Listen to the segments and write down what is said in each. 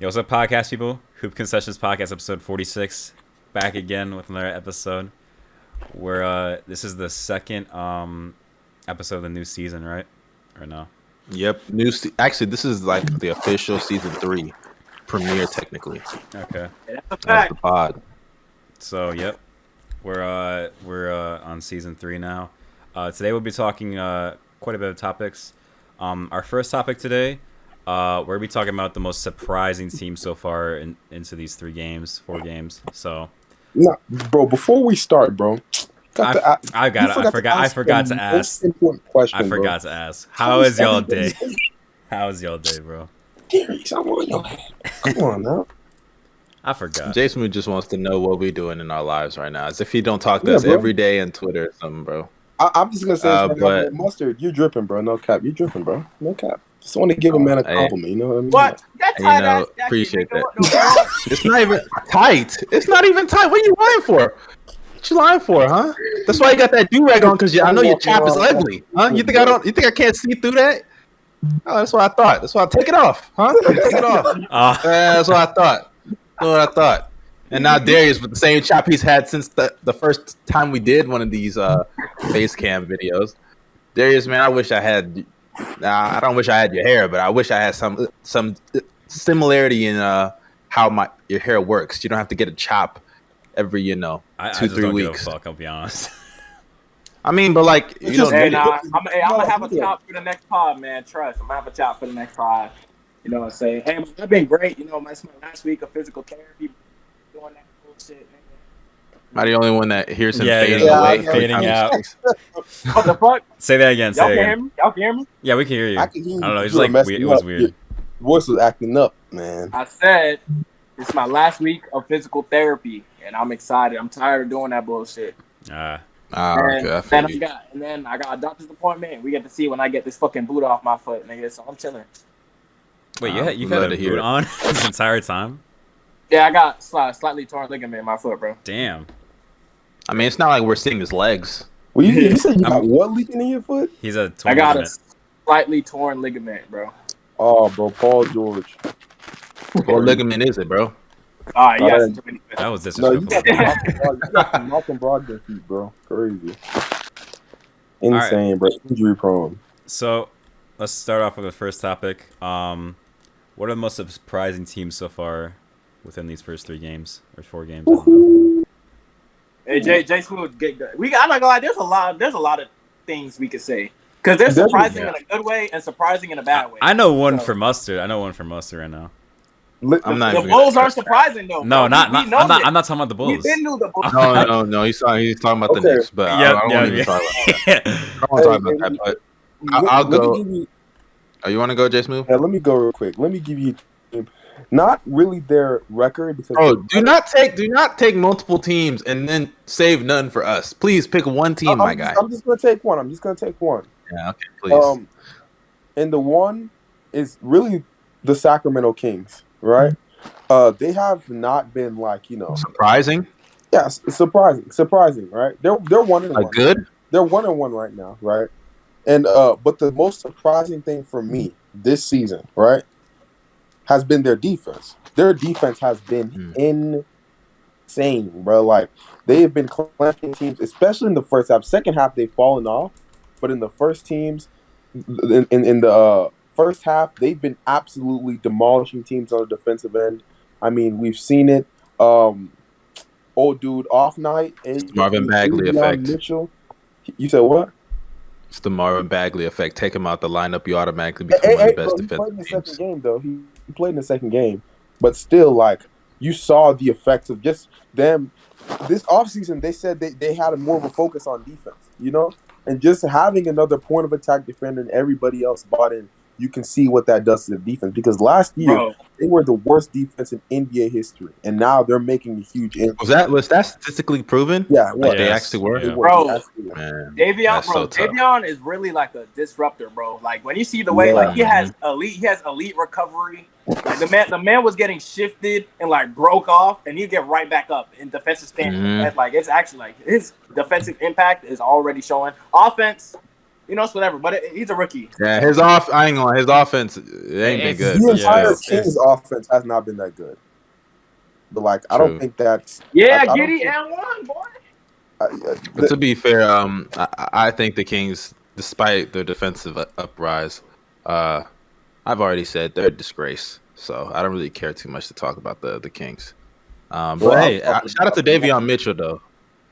Yo, what's up, podcast people? Hoop Concessions podcast, episode 46. Back again with another episode. This is the second episode of the new season, right? Or no? Yep. Actually, this is like the official season 3 premiere, technically. Okay. That's the pod. So, yep. We're on season 3 now. Today we'll be talking quite a bit of topics. Our first topic today, we're going to be talking about the most surprising team so far into these 4 games. So, nah, bro, before we start, bro, I forgot to ask. How is y'all day? Bro? Darius, I'm on your head. Come on now. I forgot. JSmooth just wants to know what we're doing in our lives right now. As if he don't talk to us every day on Twitter or something, bro. I'm just gonna say, but mustard, you're dripping, bro. No cap, you're dripping, bro. No cap. Just want to give a man a compliment. You know what I mean? What? That's tight. Appreciate that. It's not even tight. It's not even tight. What are you lying for? What you lying for, huh? That's why you got that do-rag on, because I know your chap is ugly, huh? You think I can't see through that? Oh, that's what I thought. That's why I take it off, huh? Take it off. That's what I thought. And now Darius with the same chop he's had since the first time we did one of these face cam videos. Darius, man, I wish I had. I don't wish I had your hair, but I wish I had some similarity in how your hair works. You don't have to get a chop every 2-3 weeks. Give a fuck, I'll be honest. I mean, but like I'm gonna have a chop for the next pod, man. Trust, I'm gonna have a chop for the next pod. You know what I'm saying? Hey, I've been great. You know, it's my last week of physical therapy, doing that bullshit. Am I the only one that hears him fading out? What the fuck? Say that again. Y'all can hear me? Yeah, we can hear you. I can hear you. I don't know. It's like it was weird. Your voice was acting up, man. I said it's my last week of physical therapy, and I'm excited. I'm tired of doing that bullshit. Okay. Then I got a doctor's appointment. We get to see when I get this fucking boot off my foot, nigga. So I'm chilling. Wait, you've had a boot on this entire time? Yeah, I got slightly torn ligament in my foot, bro. Damn. I mean, it's not like we're seeing his legs. Well, you said you got what leaking in your foot? I got a slightly torn ligament, bro. Oh, bro, Paul George. What ligament is it, bro? Yes. That was disrespectful. You got some Malcolm Brogdon feet, bro. Crazy. Insane, right, bro. Injury prone. So, let's start off with the first topic. What are the most surprising teams so far within these first 3 games or 4 games? Hey, JSmooth, I'm not gonna lie. There's a lot of things we could say because they're surprising in a good way and surprising in a bad way. I know one for mustard. right now. The Bulls aren't surprising though. No, I'm not talking about the Bulls. We didn't know the Bulls. No. He's talking about the Knicks, but I don't want to talk about that. I don't want to talk about that, but I'll go. You want to go, JSmooth? Yeah, let me go real quick. Let me give you not really their record because do not take multiple teams and then save none for us. Please pick one team, my guy. I'm just gonna take one. Yeah, okay, please. And the one is really the Sacramento Kings, right? They have not been surprising. Yes, surprising, right? They're 1-1. Good. They're 1-1 right now, right? And but the most surprising thing for me this season, right, has been their defense. Their defense has been insane, bro. Like, they have been clamping teams, especially in the first half. Second half, they've fallen off, but in the first first half, they've been absolutely demolishing teams on the defensive end. I mean, we've seen it. Old dude off night. Marvin Bagley effect. Mitchell. You said what? It's the Marvin Bagley effect. Take him out the lineup, you automatically become one of the best defensive teams. He played in the second game, though. He played in the second game. But still, you saw the effects of just them. This offseason, they said they had more of a focus on defense, And just having another point of attack defender and everybody else bought in, you can see what that does to the defense. Because last year, they were the worst defense in NBA history. And now they're making a huge impact. Was that statistically proven? Yeah, they actually were? Yeah. Bro, Davion is really like a disruptor, bro. Like, when you see the way he has elite recovery. Like, the man was getting shifted and broke off, and he'd get right back up in defensive stance. It's actually his defensive impact is already showing. Offense, it's whatever. But he's a rookie. Yeah, I ain't gonna lie, his offense it ain't been good. The entire it's- Kings offense has not been that good. But like, I True. don't think that's Yeah, I don't Giddy think- and one boy. But to be fair, I think the Kings, despite their defensive uprise, I've already said they're a disgrace. So I don't really care too much to talk about the Kings. But hey, shout out to Davion Mitchell though.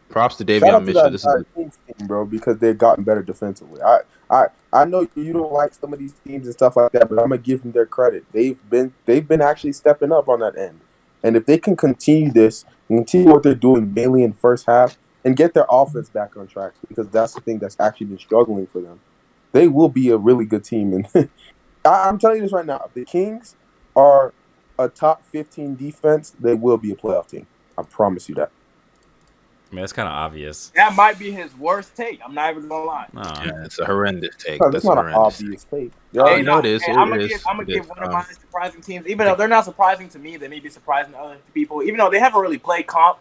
Props to Shout out Davion to Mitchell. that This entire is Kings team, bro, because they've gotten better defensively. I know you don't like some of these teams and stuff like that, but I'm gonna give them their credit. They've been actually stepping up on that end, and if they can continue this, and continue what they're doing mainly in first half, and get their offense back on track, because that's the thing that's actually been struggling for them, they will be a really good team. And I'm telling you this right now: if the Kings are a top 15 defense, they will be a playoff team. I promise you that. I mean, that's kind of obvious. That might be his worst take. I'm not even gonna lie. No. yeah, it's a horrendous take. No, That's that's not an horrendous. obvious take. I know it is. I'm It gonna is. give one of my surprising teams, even though they're not surprising to me. They may be surprising to other people, even though they haven't really played comp.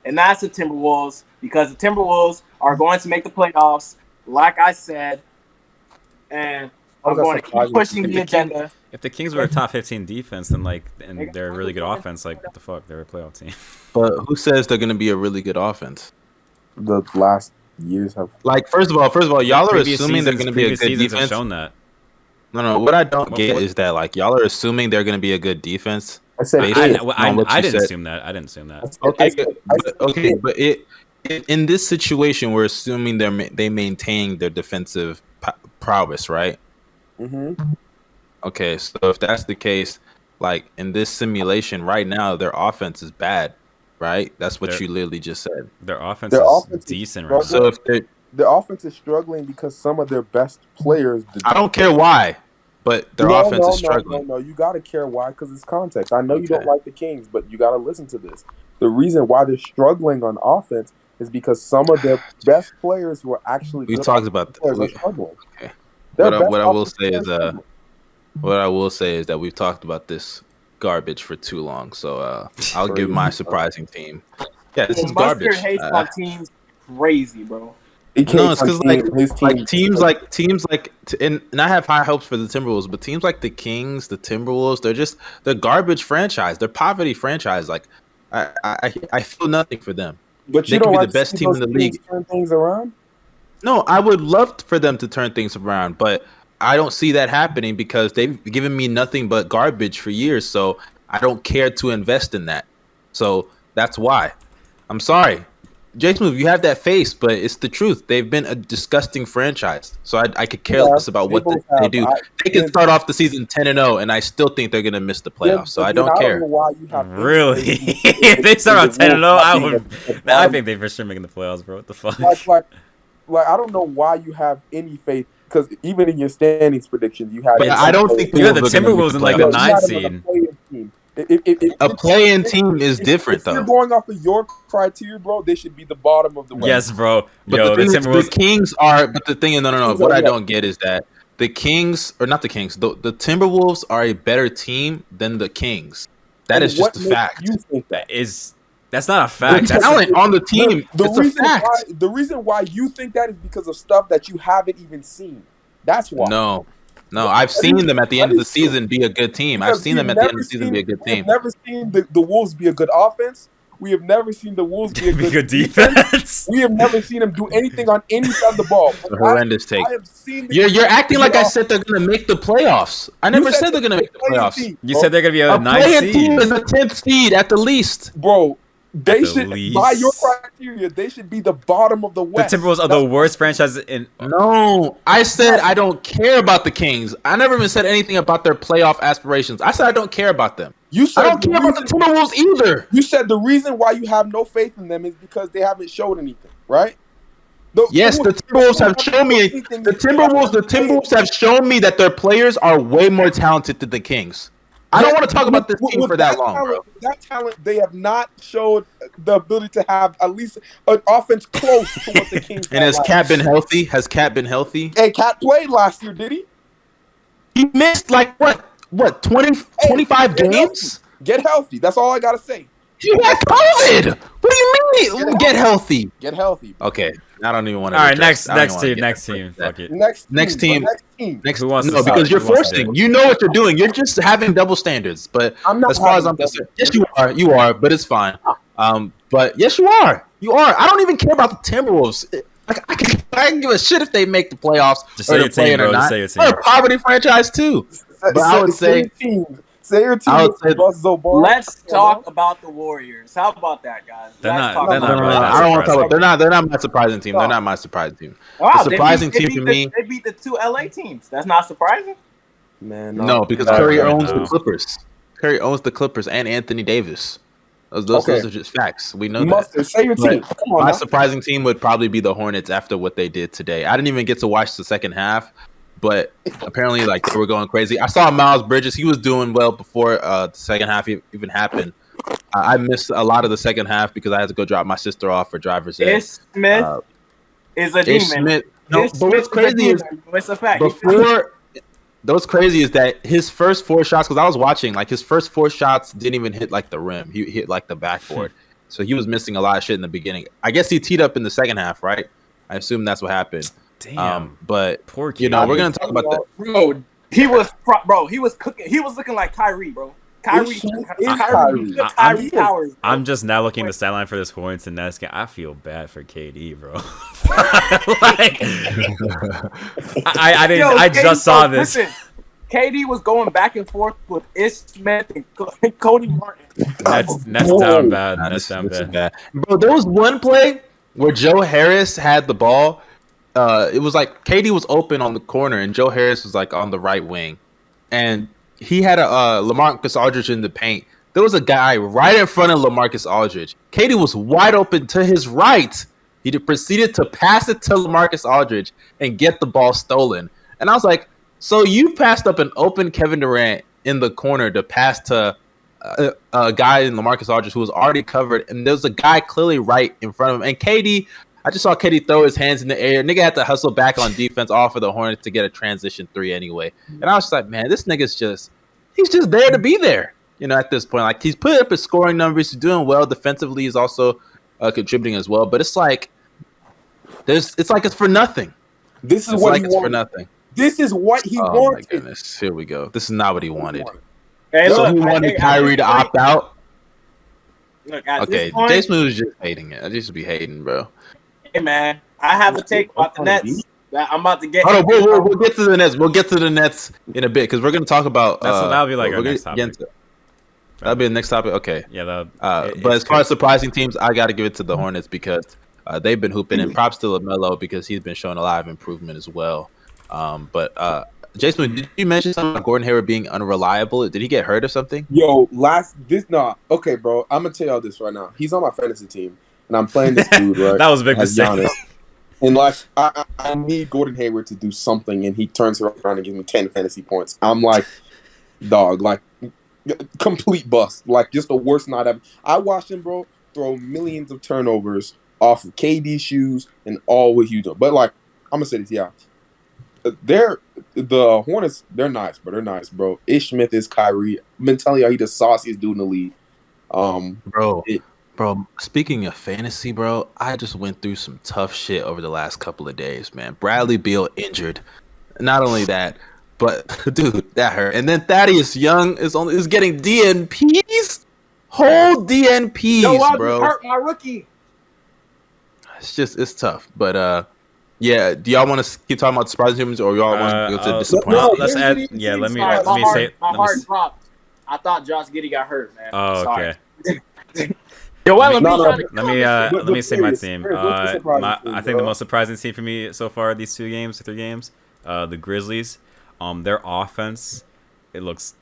And that's the Timberwolves, because the Timberwolves are going to make the playoffs, like I said. And I'm going to keep pushing the agenda. If the Kings were a top 15 defense, then and they're a really good offense, what the fuck? They're a playoff team. But who says they're going to be a really good offense? The last years have. Like, first of all, y'all are Previous assuming they're seasons- going to be a previous good seasons have defense. shown that. No. What I don't Well, get what- is that like y'all are assuming they're going to be a good defense. I said Based I, it. on I, what I you didn't said. assume that. I didn't assume that. Okay, I said but in this situation, we're assuming they maintain their defensive prowess, right? Mm-hmm. Okay, so if that's the case, like in this simulation right now, their offense is bad, right? That's what you literally just said. Their offense Their is offense is decent right now. So if they, The offense is struggling because some of their best players. I don't care why, but their offense is struggling. No, you got to care why, because it's context. I know you don't Okay. like the Kings, but you got to listen to this. The reason why they're struggling on offense is because some of their best players who are actually We good talked about players are that. struggling. Okay. Their What best I will offensive say players is are struggling. what I will say is that we've talked about this garbage for too long. So I'll give my surprising team. Yeah, this is Mustard garbage. hates on teams crazy, bro. He No, can't it's because continue his team. and I have high hopes for the Timberwolves, but teams like the Kings, the Timberwolves, they're garbage franchise. They're poverty franchise. Like I feel nothing for them. But they you could don't be like the best to see team in those the league. teams turn things around. No, I would love for them to turn things around, but I don't see that happening because they've given me nothing but garbage for years. So I don't care to invest in that. So that's why. I'm sorry. JSmooth, you have that face, but it's the truth. They've been a disgusting franchise. So I could care less about what they do. They can start off the season 10-0, and I still think they're going to miss the playoffs. So I don't care. Know why you have Really? If they start on 10-0, I think they for sure making the playoffs, bro. What the fuck? Like I don't know why you have any faith, because even in your standings predictions, you had. But I don't think you had the Timberwolves in like the 9th seed. A play-in team is different, if though. you're going off of your criteria, bro, they should be the bottom of the West. Yes, bro. But Yo, the the Kings are. But the thing is, no. Kings What are I what? don't get is that the Kings, or not the Kings, the Timberwolves are a better team than the Kings. That is just a fact. You think that? That's not a fact. The That's talent on the team. It's a fact. The reason why you think that is because of stuff that you haven't even seen. That's why. No, I've seen them at the end of the season be a good team. I've seen them at the end of the season be a good team. We've never seen the Wolves be a good offense. We have never seen the Wolves be a good defense. We have never seen them do anything on any side of the ball. It's a horrendous take. I have seen You're acting like I said they're going to make the playoffs. I never said they're going to make the playoffs. You said they're going to be a 9th play-in seed. team is a 10th seed at the least. Bro, they the should, least. by your criteria, they should be the bottom of the The West. Timberwolves are the worst franchise in. No, I said I don't care about the Kings. I never even said anything about their playoff aspirations. I said I don't care about them. You said I don't care about the Timberwolves either. You said the reason why you have no faith in them is because they haven't showed anything, right? Yes, the Timberwolves have shown me. The Timberwolves have shown me that their players are way more talented than the Kings. I don't want to talk about this team for that long, bro. That talent, they have not showed the ability to have at least an offense close to what the Kings. And has Cat been healthy? Has Cat been healthy? Hey, Cat played last year, did he? He missed like what 25 games? Get healthy. That's all I gotta say. He had COVID. What do you mean? Get healthy. Get healthy. Okay, I don't even want to. All right, next team. Fuck it. Next team. Who wants to No, start? because you're Who wants to forcing. You know what you're doing. You're just having double standards. But I'm not as far as I'm having concerned, yes, you are. You are, but it's fine. But yes, you are. You are. I don't even care about the Timberwolves. I can give a shit if they make the playoffs Just or say they're your team, playing bro. or Just not. say your team. They're a poverty franchise too. But I would say say your team. I would say- Let's talk about the Warriors. How about that, guys? They're Let's not- talk they're about not the really I that don't want to talk surprising. about. They're not my surprising team. They're not my surprising team. Wow, The surprising team for me. They beat the two LA teams. That's not surprising. Man, No, because No, Curry no, owns no. the Clippers. Curry owns the Clippers and Anthony Davis. Those are just facts. We know that. Mustard, say your team. But Come on my now. surprising team would probably be the Hornets after what they did today. I didn't even get to watch the second half, but apparently, like, they were going crazy. I saw Miles Bridges; he was doing well before the second half even happened. I missed a lot of the second half because I had to go drop my sister off for driver's ed. Ish Smith is a Ish demon. Smith. No, Ish but Smith what's is a crazy is demon. It's a fact. what's crazy is that his first 4 shots, because I was watching, like his first 4 shots didn't even hit like the rim. He hit like the backboard. So he was missing a lot of shit in the beginning. I guess he teed up in the second half, right? I assume that's what happened. Damn. But Poor kid. you know, we're gonna talk about that. Bro, he was cooking. He was looking like Kyrie, bro. Kyrie Towers. I'm just now looking at the stat line for this Hornets and Nets game. I feel bad for KD, bro. Like, I didn't. Yo, I KD just saw this. Listen, KD was going back and forth with Ish Smith and Cody Martin. Nets down bad. Nets down bad. Bro, there was one play where Joe Harris had the ball. It was like KD was open on the corner and Joe Harris was like on the right wing, and he had a LaMarcus Aldridge in the paint. There was a guy right in front of LaMarcus Aldridge. KD was wide open to his right. He proceeded to pass it to LaMarcus Aldridge and get the ball stolen. And I was like, so you passed up an open Kevin Durant in the corner to pass to a guy in LaMarcus Aldridge who was already covered, and there was a guy clearly right in front of him. And KD, I just saw KD throw his hands in the air. Nigga had to hustle back on defense off of the Hornets to get a transition 3 anyway. And I was just like, man, this nigga's he's just there to be there. You know, at this point, like he's putting up his scoring numbers, he's doing well defensively. He's also contributing as well. But it's like it's for nothing. This is it's what like he it's wanted. for nothing. This is what he Oh wanted. my goodness, here we go. This is not what he wanted. Hey, So look, he wanted Kyrie to opt out. Look, at Okay, this point, JSmooth is just hating it. I just be hating, bro. hey man, I have a take about the Nets that I'm about to get. Oh, no, we'll get to the Nets. We'll get to the Nets in a bit because we're gonna talk about. That'll be like our we're next gonna topic. get into- That'll be the next topic. Okay. Yeah. But as far as surprising teams, I got to give it to the Hornets because they've been hooping, and props to LaMelo because he's been showing a lot of improvement as well. But Jason, did you mention something about Gordon Hayward being unreliable? Did he get hurt or something? Yo, okay, bro. I'm gonna tell y'all this right now. He's on my fantasy team, and I'm playing this dude, right? That was a big as mistake. Giannis. And like, I need Gordon Hayward to do something, and he turns around and gives me 10 fantasy points. I'm like, dog, like, complete bust. Like, just the worst night ever. I watched him, bro, throw millions of turnovers off of KD shoes and all what he doing. But like, I'm gonna say this, yeah. The Hornets, they're nice, bro. Ish Smith is Kyrie. I've been telling y'all, he the sauciest dude in the league. Bro, speaking of fantasy, bro, I just went through some tough shit over the last couple of days, man. Bradley Beal injured. Not only that, but dude, that hurt. And then Thaddeus Young is getting DNPs. Whole DNPs, Yo, I bro. hurt my rookie. It's tough. But yeah, do y'all want to keep talking about surprising teams, or y'all want to go to disappointment? Let's add. Yeah, let me say. My heart dropped. I thought Josh Giddey got hurt, man. Oh, Sorry. okay. Yo, Let me say my serious, team. serious, what's the surprising team, I think bro? the most surprising team for me so far these 3 games, the Grizzlies. Their offense, it looks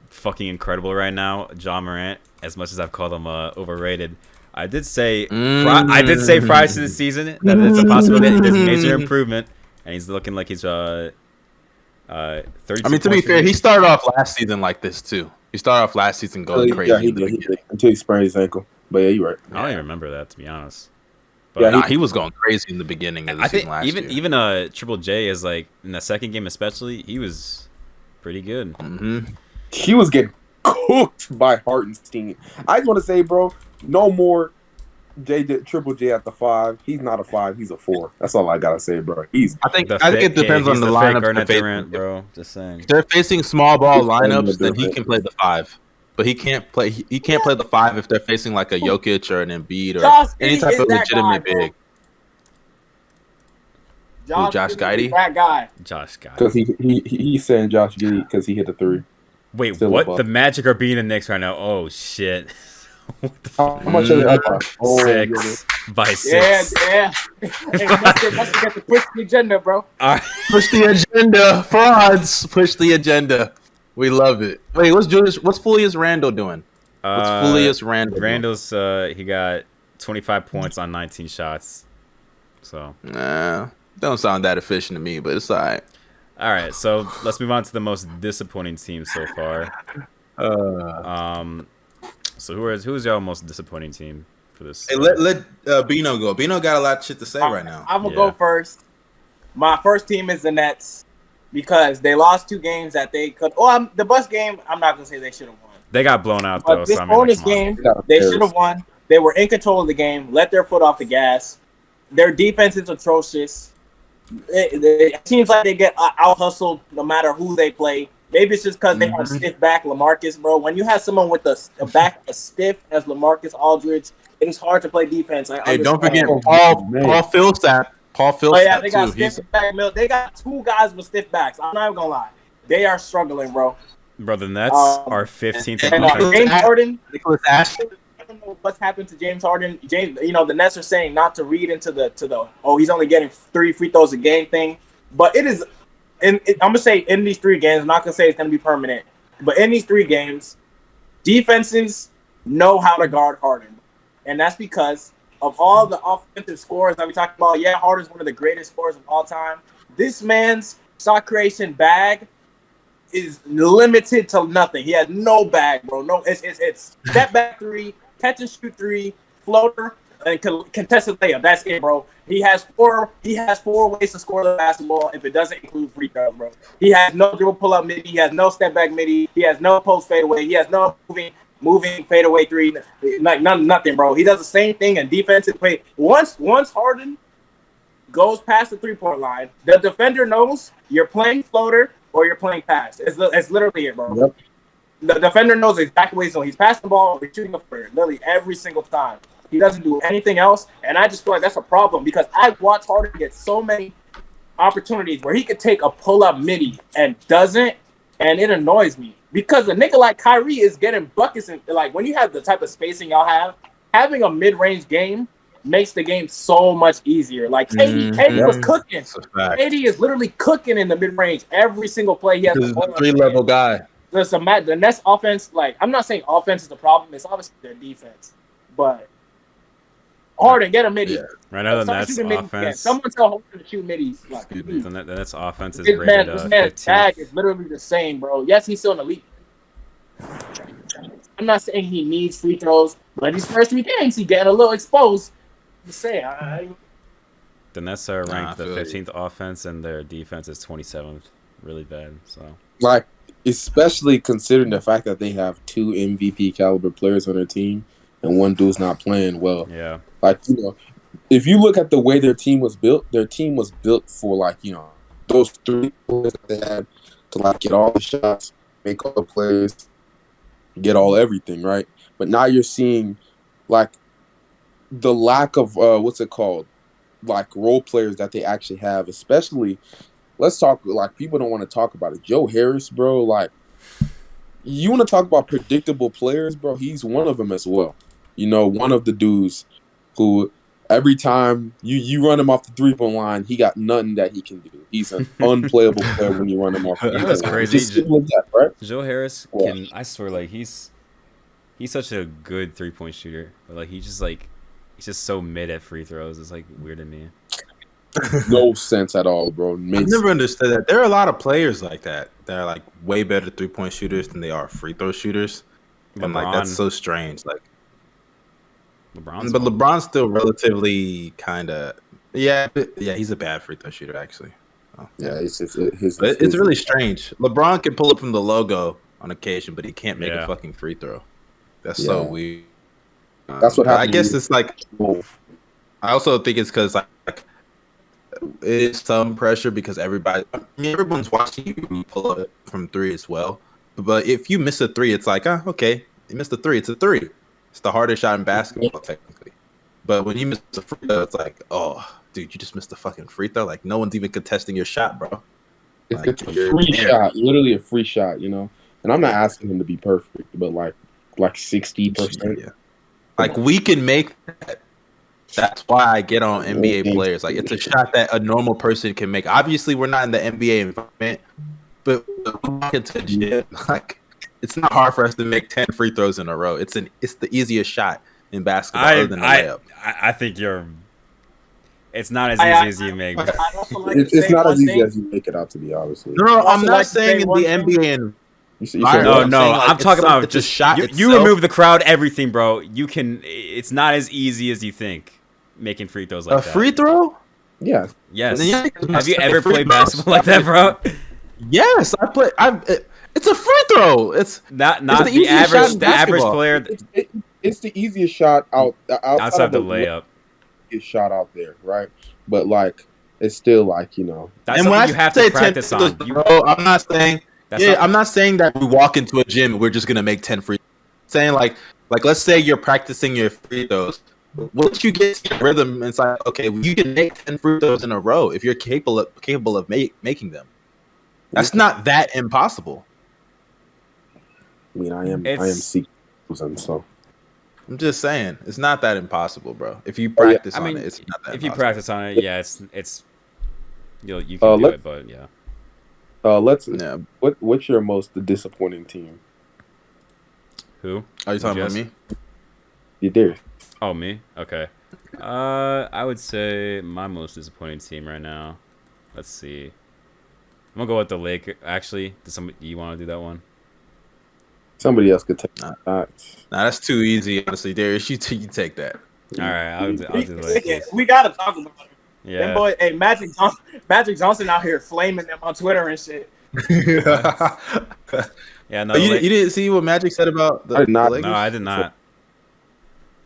fucking incredible right now. John Morant, as much as I've called him overrated, I did say prior to the season that it's a possibility that there's major improvement, and he's looking like he's 32. I mean, to be fair, he started off last season like this too. He started off last season going crazy. Yeah, he did until he sprained his ankle. But yeah, you're right. I don't even remember that, to be honest. But Yeah, he was going crazy in the beginning of the I season think last year. even Triple J is like in the second game especially, he was pretty good. Mm-hmm. He was getting cooked by Hartenstein. I just want to say, bro, no more Triple J at the 5. He's not a 5. He's a 4. That's all I gotta say, bro. I think it depends on the lineup they're facing, bro. Just saying. If they're facing small ball lineups, then he can play the 5. But he can't play. He can't play the 5 if they're facing like a Jokic or an Embiid or any type of legitimate big. Josh Giddey? That guy. Josh Giddey. Because he's saying Josh Giddey because he hit the 3. Wait, Still what? above. The Magic are beating the Knicks right now. Oh shit. What the How much are they up by? 6 by 6. Yeah. Hey, let's get to push the agenda, bro. All right. Push the agenda, frauds. Push the agenda. We love it. Wait, what's Julius Randle doing? What's Julius Randle doing? Randle's he got 25 points on 19 shots. So don't sound that efficient to me, but it's all right. All right, so let's move on to the most disappointing team so far. So who's your most disappointing team for this? Hey, let Bino go. Bino got a lot of shit to say right now. I'm gonna go first. My first team is the Nets because they lost 2 games that they could. Oh, the bus game. I'm not gonna say they should have won. They got blown out But though. this So I mean, bonus game, they should have won. They were in control of the game. Let their foot off the gas. Their defense is atrocious. It seems like they get out hustled no matter who they play. Maybe it's just because they have stiff back LaMarcus, bro. When you have someone with a back as stiff as LaMarcus Aldridge, it is hard to play defense. Hey, don't forget Paul Millsap. Paul Millsap. Oh yeah, they got stiff back. They got 2 guys with stiff backs. I'm not even gonna lie, they are struggling, bro. Bro, the Nets are 15th. And James Harden. Nicholas Ashton. I don't know what's happened to James Harden. The Nets are saying not to read into the he's only getting 3 free throws a game thing, but it is. I'm gonna say in these 3 games, I'm not gonna say it's gonna be permanent, but in these 3 games, defenses know how to guard Harden, and that's because of all the offensive scores that we talked about. Yeah, Harden's one of the greatest scorers of all time. This man's shot creation bag is limited to nothing. He has no bag, bro. No, it's step back 3, catch and shoot 3, floater, and contested layup. That's it, bro. He has 4 ways to score the basketball if it doesn't include free throws, bro. He has no dribble pull up midi. He has no step back midi. He has no post fadeaway. He has no moving fadeaway 3. Like nothing, bro. He does the same thing in defensive play. Once Harden goes past the 3-point line, the defender knows you're playing floater or you're playing pass. It's literally it, bro. Yep. The defender knows exactly what he's doing. He's passing the ball or he's shooting a floater literally every single time. He doesn't do anything else, and I just feel like that's a problem because I've watched Harden get so many opportunities where he could take a pull-up midi and doesn't, and it annoys me because a nigga like Kyrie is getting buckets, and like when you have the type of spacing y'all have, having a mid-range game makes the game so much easier. Like KD was cooking. KD is literally cooking in the mid-range every single play. He has a 3-level guy. The Nets offense, like I'm not saying offense is the problem. It's obviously their defense, but Harden, get a midi. Yeah. Right now, the Nets offense. Someone tell Harden to shoot middies. Like, the Nets offense is this rated man's tag is literally the same, bro. Yes, he's still in the league. I'm not saying he needs free throws, but these first 3 games, he getting a little exposed. I'm just saying. The Nets are ranked the 15th offense, and their defense is 27th. Really bad. So, like, especially considering the fact that they have 2 MVP caliber players on their team, and one dude's not playing well. Yeah. Like, if you look at the way their team was built for, like, those 3 players that they had to, like, get all the shots, make all the plays, get everything, right? But now you're seeing, like, the lack of, like, role players that they actually have, especially, let's talk, like, people don't want to talk about it. Joe Harris, bro, like, you want to talk about predictable players, bro, he's one of them as well. One of the dudes who every time you run him off the 3-point line, he got nothing that he can do. He's an unplayable player when you run him off the 3-point line. That's crazy. Just simple as that, right? Joe Harris can, I swear, like he's such a good 3-point shooter, but like he's just so mid at free throws. It's like weird to me. No sense at all, bro. I've never understood that. There are a lot of players like that are like way better 3-point shooters than they are free throw shooters. And like that's so strange. Like LeBron's still relatively kind of he's a bad free throw shooter actually. Yeah, it's really strange. LeBron can pull up from the logo on occasion, but he can't make a fucking free throw. That's so weird. That's what happened. I guess it's like. I also think it's because like it is some pressure because everyone's watching you when you pull up from three as well. But if you miss a three, it's like, okay, you missed a three. It's a three. It's the hardest shot in basketball technically. But when you miss a free throw, it's like, oh, dude, you just missed a fucking free throw. Like no one's even contesting your shot, bro. It's a free shot, literally a free shot, you know. And I'm not asking him to be perfect, but like 60%. Yeah. Like we can make that. That's why I get on NBA players. Like it's a shot that a normal person can make. Obviously, we're not in the NBA environment, but walk into a gym, like it's not hard for us to make 10 free throws in a row. It's the easiest shot in basketball other than a layup. I think it's not as easy as you make. It's not as easy as you make it out to be, obviously. No, I'm not saying in the NBA and. I'm talking about just shot. You remove the crowd, everything, bro. It's not as easy as you think. Making free throws like that. A free throw? Yeah. Yes. Have you ever played basketball like that, bro? Yes, I play. It's a free throw. It's not the average player. It's the easiest shot outside the layup. It's shot out there, right? But like, it's still like, you know. That's something you have to practice on. I'm not saying. I'm not saying that we walk into a gym and we're just gonna make 10 free. I'm saying like let's say you're practicing your free throws. Once you get to your rhythm, it's like, okay, you can make 10 free throws in a row if you're capable of making them. That's not that impossible. I mean, I am seeking them, so I'm just saying it's not that impossible, bro. If you practice on it, it's not that. If you practice on it, yeah, it's you can do it, but yeah. What's your most disappointing team? Who are you talking about? Me? You did. Oh, me? Okay. I would say my most disappointing team right now. Let's see. I'm gonna go with the Lakers. Actually, you want to do that one? Somebody else could take that. Nah, that's too easy. Honestly, Darius, you take that. All right, I'll do the Lakers. We gotta talk about it. Yeah. That boy, hey, Magic Johnson out here flaming them on Twitter and shit. Yeah, no. You didn't see what Magic said about the Lakers? No, I did not.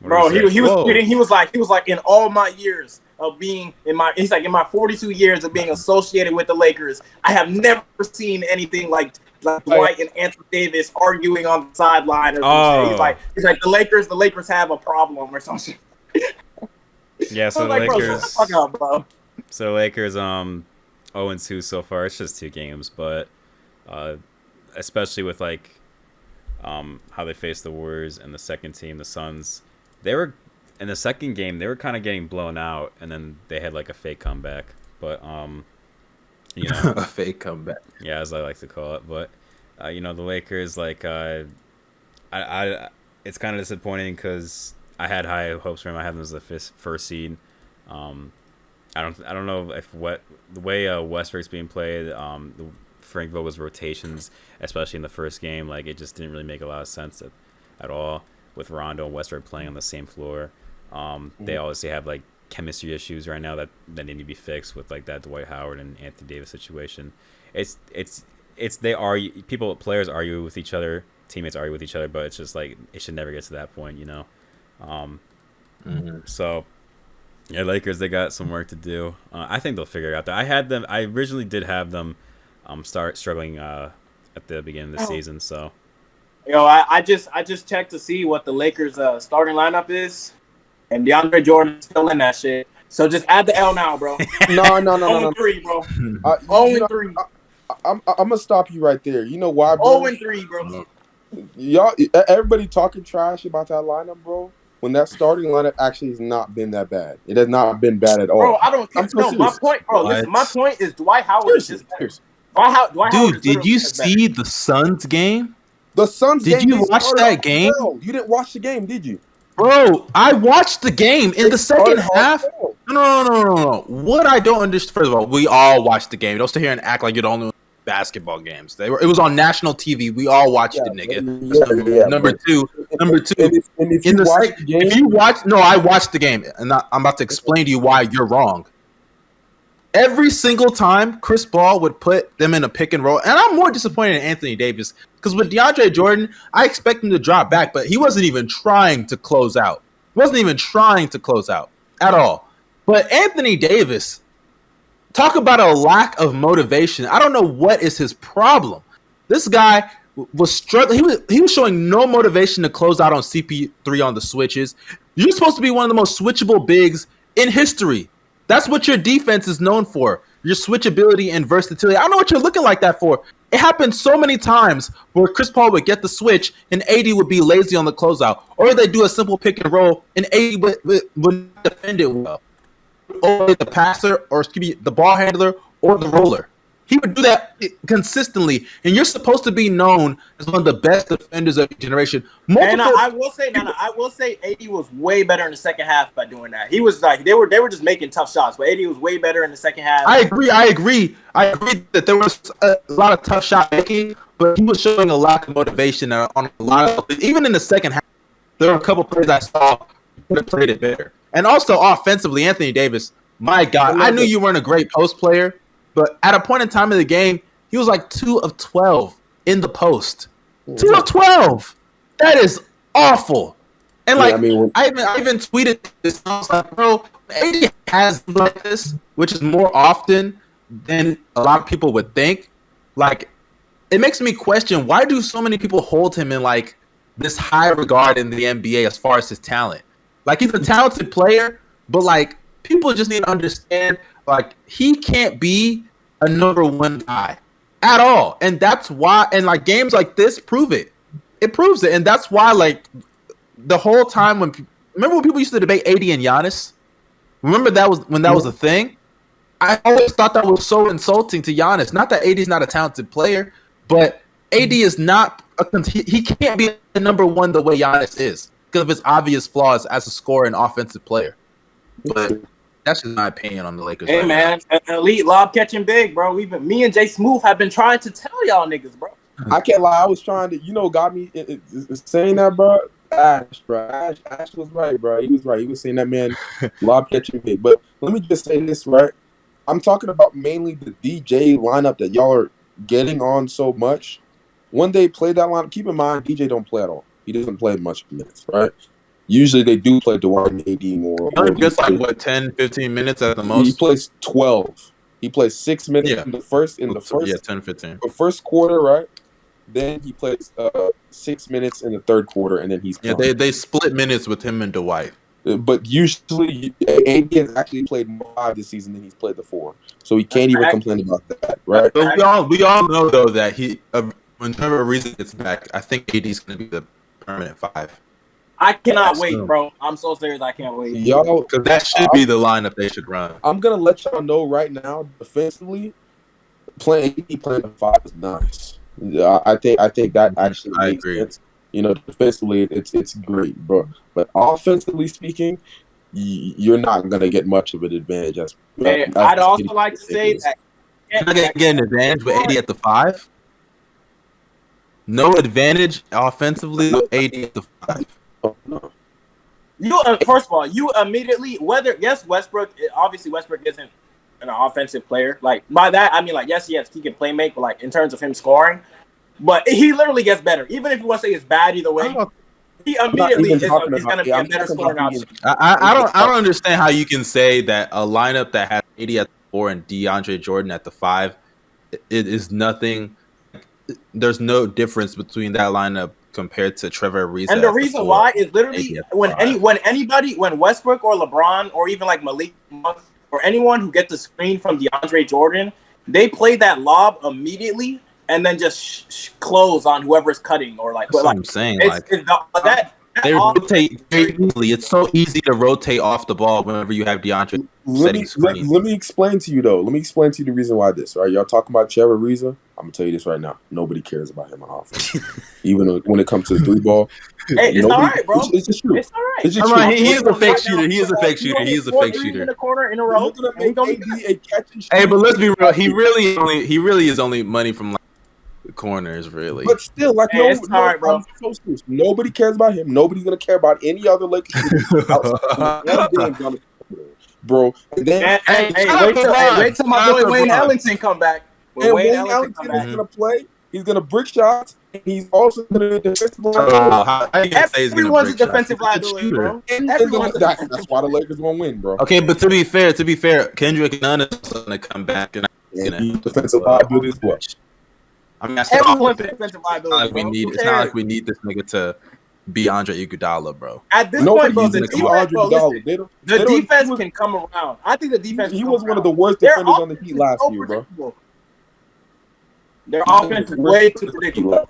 Bro, he was tweeting. He was like, in all my years of being in my 42 years of being associated with the Lakers, I have never seen anything like Dwight and Anthony Davis arguing on the sideline or something. He's like the Lakers have a problem or something. Yeah, so the like, Lakers. Bro, shut the fuck up, bro. So Lakers 0-2 so far. It's just 2 games, but especially with like how they faced the Warriors and the second team, the Suns. They were in the second game. They were kind of getting blown out, and then they had like a fake comeback. But you know, a fake comeback. Yeah, as I like to call it. But you know, the Lakers, like, it's kind of disappointing because I had high hopes for them. I had them as the first seed. I don't know if the way Westbrook's being played, Frank Vogel's rotations, especially in the first game, like it just didn't really make a lot of sense at all. With Rondo and Westbrook playing on the same floor, they obviously have like chemistry issues right now that need to be fixed with like that Dwight Howard and Anthony Davis situation. Players argue with each other, teammates argue with each other, but it's just like it should never get to that point, you know. So yeah, Lakers, they got some work to do. I think they'll figure it out. I originally did have them start struggling at the beginning of the season, so. Yo, I just checked to see what the Lakers starting lineup is, and DeAndre Jordan's still in that shit. So just add the L now, bro. No. 0-3, bro. 0-3. I'm gonna stop you right there. You know why, bro? 0-3, bro. Y'all, everybody talking trash about that lineup, bro. When that starting lineup actually has not been that bad. It has not been bad at all. Bro, I don't think so. My point, bro. Listen, my point is Dwight Howard is just better. Dude, did you see the Suns game? The Suns game. Did you watch that game? Bro. You didn't watch the game, did you? Bro, I watched the game in the second half. No. What I don't understand. First of all, we all watched the game. Don't sit here and act like you don't know basketball games. It was on national TV. We all watched it, nigga. Yeah, number two. If you I watched the game, and I'm about to explain to you why you're wrong. every single time Chris Paul would put them in a pick and roll, and I'm more disappointed in Anthony Davis because with DeAndre Jordan, I expect him to drop back, but he wasn't even trying to close out. He wasn't even trying to close out at all. But Anthony Davis, talk about a lack of motivation. I don't know what is his problem. This guy was struggling. He was showing no motivation to close out on CP3 on the switches. You're supposed to be one of the most switchable bigs in history. That's what your defense is known for. Your switchability and versatility. I don't know what you're looking like that for. It happened so many times where Chris Paul would get the switch and AD would be lazy on the closeout. Or they do a simple pick and roll and AD would not defend it well. Or the passer, or excuse me, the ball handler, or the roller. He would do that consistently, and you're supposed to be known as one of the best defenders of your generation. I will say, AD was way better in the second half by doing that. He was like they were just making tough shots, but AD was way better in the second half. I agree that there was a lot of tough shot making, but he was showing a lack of motivation on a lot of. Even in the second half, there were a couple plays I saw that played it better. And also offensively, Anthony Davis, my God, I knew you weren't a great post player, but at a point in time of the game, he was like 2 of 12 in the post. 2 of 12. That is awful. And I even tweeted this. I was like, bro, AD has like this, which is more often than a lot of people would think. Like, it makes me question, why do so many people hold him in like this high regard in the NBA as far as his talent? Like, he's a talented player, but like people just need to understand, like, he can't be a number one guy at all. And that's why, and like games like this prove it. It proves it. And that's why, like, the whole time remember when people used to debate AD and Giannis? Remember that was a thing? I always thought that was so insulting to Giannis. Not that AD is not a talented player, but AD is not he can't be the number one the way Giannis is because of his obvious flaws as a scorer and offensive player. But that's just my opinion on the Lakers. Hey, man, elite lob catching big, bro. Me and JSmooth have been trying to tell y'all niggas, bro. I can't lie. I was trying to, got me saying that, bro. Ash was right, bro. He was right. He was saying that man lob catching big. But let me just say this, right? I'm talking about mainly the DJ lineup that y'all are getting on so much. When they play that lineup, keep in mind DJ don't play at all. He doesn't play much minutes, right? Usually they do play Dwight and AD more. He gets like what 10, 15 minutes at the most. He plays 12. He plays 6 minutes in the first. Yeah, 10, 15. The first quarter, right? Then he plays 6 minutes in the third quarter, and then he's playing. Yeah. They split minutes with him and Dwight. But usually AD has actually played more 5 this season than he's played the 4, so he can't even complain about that, right? But we all know though that when Trevor Ariza gets back, I think AD's going to be the permanent 5. I cannot wait, bro. I'm so serious. I can't wait. Y'all, because that should be the lineup they should run. I'm gonna let y'all know right now. Defensively, playing the 5 is nice. I think that actually makes sense. Defensively, it's great, bro. But offensively speaking, you're not gonna get much of an advantage. I'd also like to say that you're not gonna get an advantage with AD at the 5. No advantage offensively with AD at the 5. First of all, you immediately Westbrook. Obviously, Westbrook isn't an offensive player. Like by that, I mean like yes, he can play make, but like in terms of him scoring, but he literally gets better. Even if you want to say it's bad either way, he immediately is going to be a better scoring option. I don't understand how you can say that a lineup that has AD at the 4 and DeAndre Jordan at the 5, it is nothing. There's no difference between that lineup compared to Trevor Ariza. And the reason why is literally when Westbrook or LeBron or even like Malik Monk or anyone who gets the screen from DeAndre Jordan, they play that lob immediately and then just close on whoever's cutting or like. That's what I'm saying. They rotate very easily. It's so easy to rotate off the ball whenever you have DeAndre setting screens. Let me explain to you though. Let me explain to you the reason why this. Right, y'all talking about Trevor Ariza. I'm gonna tell you this right now. Nobody cares about him on offense, even when it comes to the 3 ball. Hey, it's all right, bro. It's just true. It's all right. He is a fake shooter. He is a fake shooter. He is a fake shooter. In the corner in a row. Hey, but let's be real. He really is only money from like the corners, really. But still, like nobody cares about him. Nobody's gonna care about any other Lakers. bro. And then Hey, shout out to Bron. wait till my Shout out boy to Wayne Bron. Ellington come back. When and Wayne Wayne Ellington come Ellington is back. gonna play. He's gonna brick shots. And he's also gonna be defensive How you gonna say he's gonna Everyone's a break shots? defensive He's a good liability, shooter. bro. And Everyone's a that's defensive why the Lakers gonna win, bro. Okay, but to be fair, Kendrick Nunn is also gonna come back and And he's defensive liability as well. I mean, I said Everyone's a offense. defensive It's not liability, like we bro. need. Who It's not cares? like we need this nigga to be Andre Iguodala, bro. At this Nobody point, bro, uses the to defense, Andre bro, listen, Iguodala. They don't- the they don't- defense he was- can come around. I think the defense. He can was come one of the around. worst Their defenders on the offense Heat is last so year, bro. predictable. Their offense is way too predictable.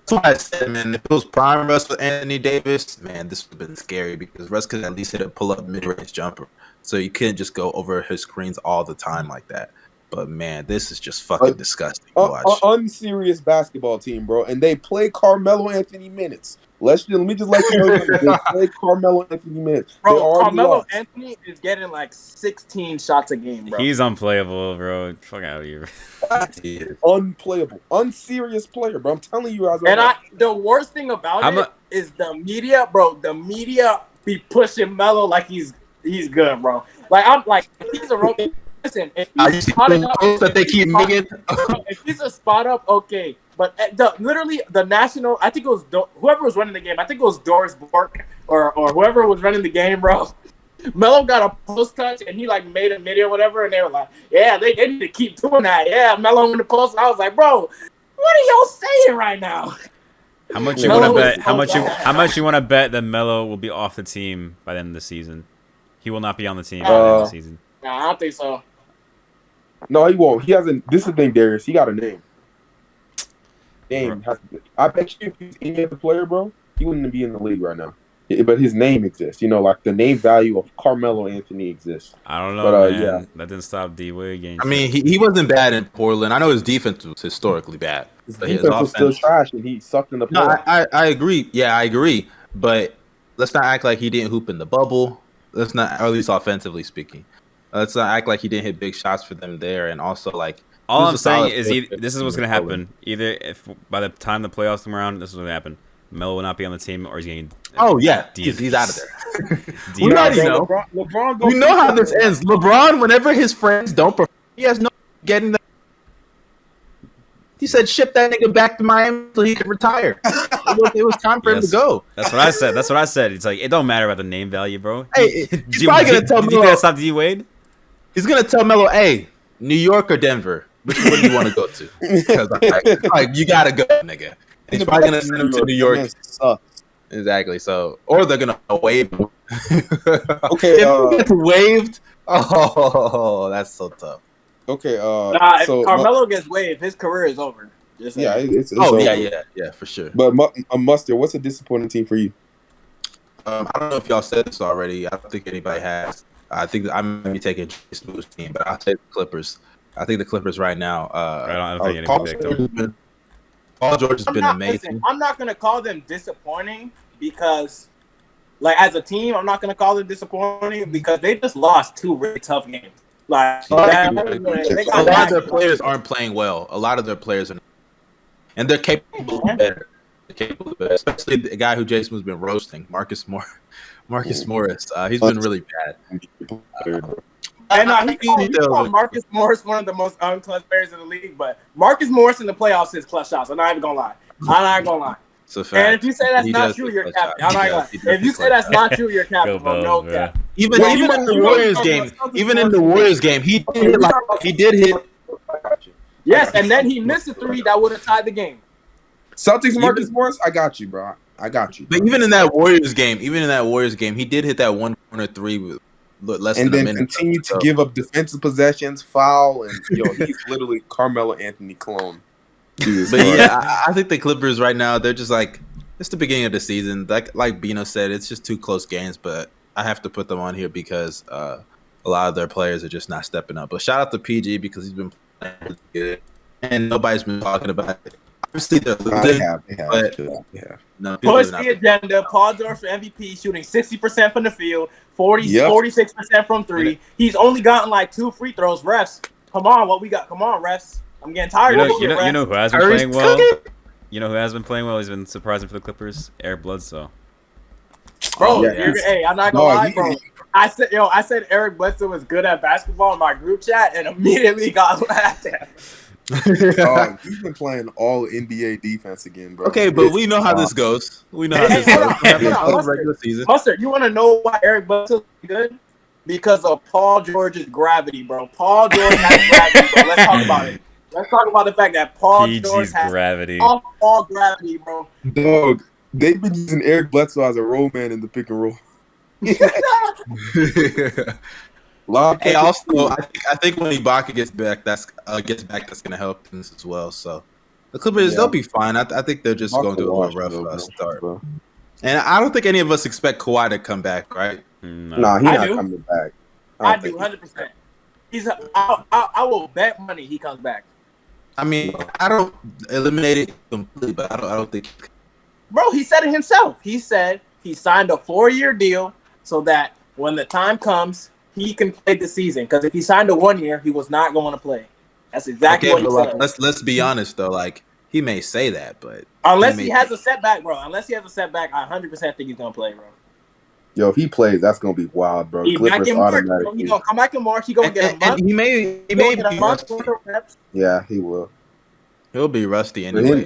That's why I said, man, if it was prime Russ with Anthony Davis, man, this would have been scary because Russ could at least hit a pull-up mid-range jumper, so you couldn't just go over his screens all the time like that. But man, this is just fucking disgusting to watch. Unserious basketball team, bro, and they play Carmelo Anthony minutes. Let me just let you know they play Carmelo Anthony minutes. They Bro, already Carmelo lost. Anthony is getting like 16 shots a game, bro. He's unplayable, bro. Fuck out of here. Unplayable, unserious player, bro. I'm telling you guys. And the worst thing about is the media, bro. The media be pushing Melo like he's good, bro. Like I'm like he's a rookie. Listen, if he's spotting up, that they keep making. if he's a spot up, okay. But literally the national, I think it was whoever was running the game. I think it was Doris Bork or whoever was running the game, bro. Melo got a post touch and he like made a video or whatever, and they were like, "Yeah, they need to keep doing that." Yeah, Melo in the post. I was like, "Bro, what are y'all saying right now?" How much you Melo want to bet? is How much you want to bet that Melo will be off the team by the end of the season? He will not be on the team by the end of the season. Nah, I don't think so. No, he won't. He hasn't. This is the thing, Darius. He got a name. I bet you if he's any other player, bro, he wouldn't be in the league right now. But his name exists. You know, like the name value of Carmelo Anthony exists. I don't know, But, man. yeah. That didn't stop D-Wade games. I mean, he wasn't bad in Portland. I know his defense was historically bad. His But his defense was still offense- trash, and he sucked in the No, playoffs. I agree. Yeah, I agree. But let's not act like he didn't hoop in the bubble. Let's not, or at least offensively speaking. Let's not act like he didn't hit big shots for them there. And also, like, all he I'm was a saying solid is player this is what's in going to Portland. happen. Either if by the time the playoffs come around, this is what's going to happen. Melo will not be on the team, or he's getting. Oh yeah, D- he's out of there. D- We already Bro, know. LeBron We know how this ends. LeBron, whenever his friends don't perform, he has no getting them. He said, "Ship that nigga back to Miami so he could retire." It was time for him to Yes. go. That's what I said. That's what I said. It's like it don't matter about the name value, bro. Hey, do he's probably gonna tell do you Melo. think that stopped D-Wade? He's gonna tell Melo, "Hey, New York or Denver? Which one do you want to go to? Because like, you gotta go, nigga." He's probably gonna send him to New York. Exactly. So, or they're gonna waive him. Okay, if he gets waived, oh, that's so tough. Okay. Nah, so if Carmelo gets waived, his career is over. Just yeah, saying. it's Oh over. yeah, for sure. But Mustard, what's a disappointing team for you? I don't know if y'all said this already. I don't think anybody has. I think that I might be taking JSmooth's team, but I'll take the Clippers. I think the Clippers right now. I don't think Paul anybody picked George them. has been- Paul George has been amazing. Listen, I'm not gonna call them disappointing because, like, as a team, I'm not gonna call them disappointing because they just lost 2 really tough games. Like, they A got lot of back. their players aren't playing well. A lot of their players are, and they're capable of better. They're capable of better. Especially the guy who JSmooth's been roasting, Marcus Morris. He's been really bad. And he think they'll- called Marcus Morris one of the most unclutch players in the league, but Marcus Morris in the playoffs hits clutch shots. I'm not even gonna lie. It's a fact. And if you say that's He not does true, hit you're clutch capping. shots. I'm not He gonna does. He lie. does If you hit say that's clutch not shots. true, you're capping, Go bro. No Bulls, bro. cap. Even Well, in you the know- Warriors game, he did hit. Yes, and then he missed a 3 that would have tied the game. Celtics, Marcus Morris, I got you, bro. I got you. But even in that Warriors game, he did hit that 1 corner 3 with less And than a then minute. continue to So, give up defensive possessions, foul, and he's literally Carmelo Anthony clone. Jesus But Christ. yeah, I think the Clippers right now, they're just like, it's the beginning of the season. Like Bino said, it's just 2 close games, but I have to put them on here because a lot of their players are just not stepping up. But shout out to PG because he's been playing really good, and nobody's been talking about it. Obviously, they're They losing. have. but- No, people Push are not- the agenda. Paul George for MVP, shooting 60% from the field, 46% from 3. He's only gotten like 2 free throws. Refs, come on, what we got? Come on, refs. I'm getting tired of this shit, refs. You know who has been Curry's playing well? cooking. You know who has been playing well? He's been surprising for the Clippers. Eric Bledsoe. Bro, Yeah, hey, I'm not gonna lie, bro. I said Eric Bledsoe was good at basketball in my group chat, and immediately got laughed at. He's been playing all NBA defense again, bro. Okay, but we know how this goes. We know how this Hold goes. on, We have hold the on, whole Mustard. regular season. Mustard, you want to know why Eric Bledsoe is good? Because of Paul George's gravity, bro. Paul George has gravity, bro. Let's talk about it. Let's talk about the fact that Paul George PG's has gravity. all gravity, bro. Dog, they've been using Eric Bledsoe as a roll man in the pick and roll. Hey, also, I think when Ibaka gets back, that's gonna help things as well. So the Clippers, they'll be fine. I think they're just going to do a little rough start. Bro. And I don't think any of us expect Kawhi to come back, right? No. Nah, he's I not do. coming back. I do, 100%. I will bet money he comes back. I mean, I don't eliminate it completely, but I don't think. Bro, he said it himself. He said he signed a 4-year deal so that when the time comes, he can play the season. Because if he signed a 1 year, he was not going to play. That's exactly what he said. Let's be honest though. Like he may say that, but Unless he has a setback, bro. Unless he has a setback, I 100% think he's going to play, bro. Yo, if he plays, that's gonna be wild, bro. He's back Clippers in March. automatically. He's going to come back in March. He's going to get a month. And he may Get a be month rusty. worth of reps. Yeah, he will. He'll be rusty anyway.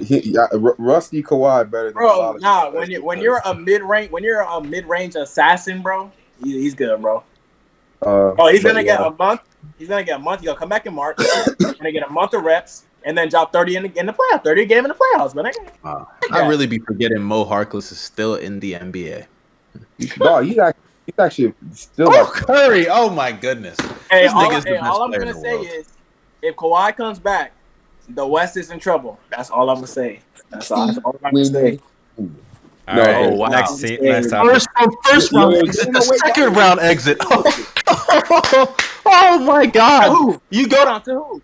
Rusty Kawhi better than a lot Bro, of nah. When you're a mid-range assassin, bro, he's good, bro. He's gonna get a month. He's gonna get a month. He's gonna come back in March. He's gonna get a month of reps, and then drop 30 in the playoffs. 30 a game in the playoffs, man. I really be forgetting Mo Harkless is still in the NBA. Dog, he's actually still. Oh, Curry! Oh my goodness! Hey, This nigga's the best all I'm player in gonna the say world. is, if Kawhi comes back, the West is in trouble. That's all I'm gonna say. That's all I'm gonna say. All right. Oh, wow. Next topic. First round exit, the second round exit. Oh my To God! who? You Hold go. on, to who?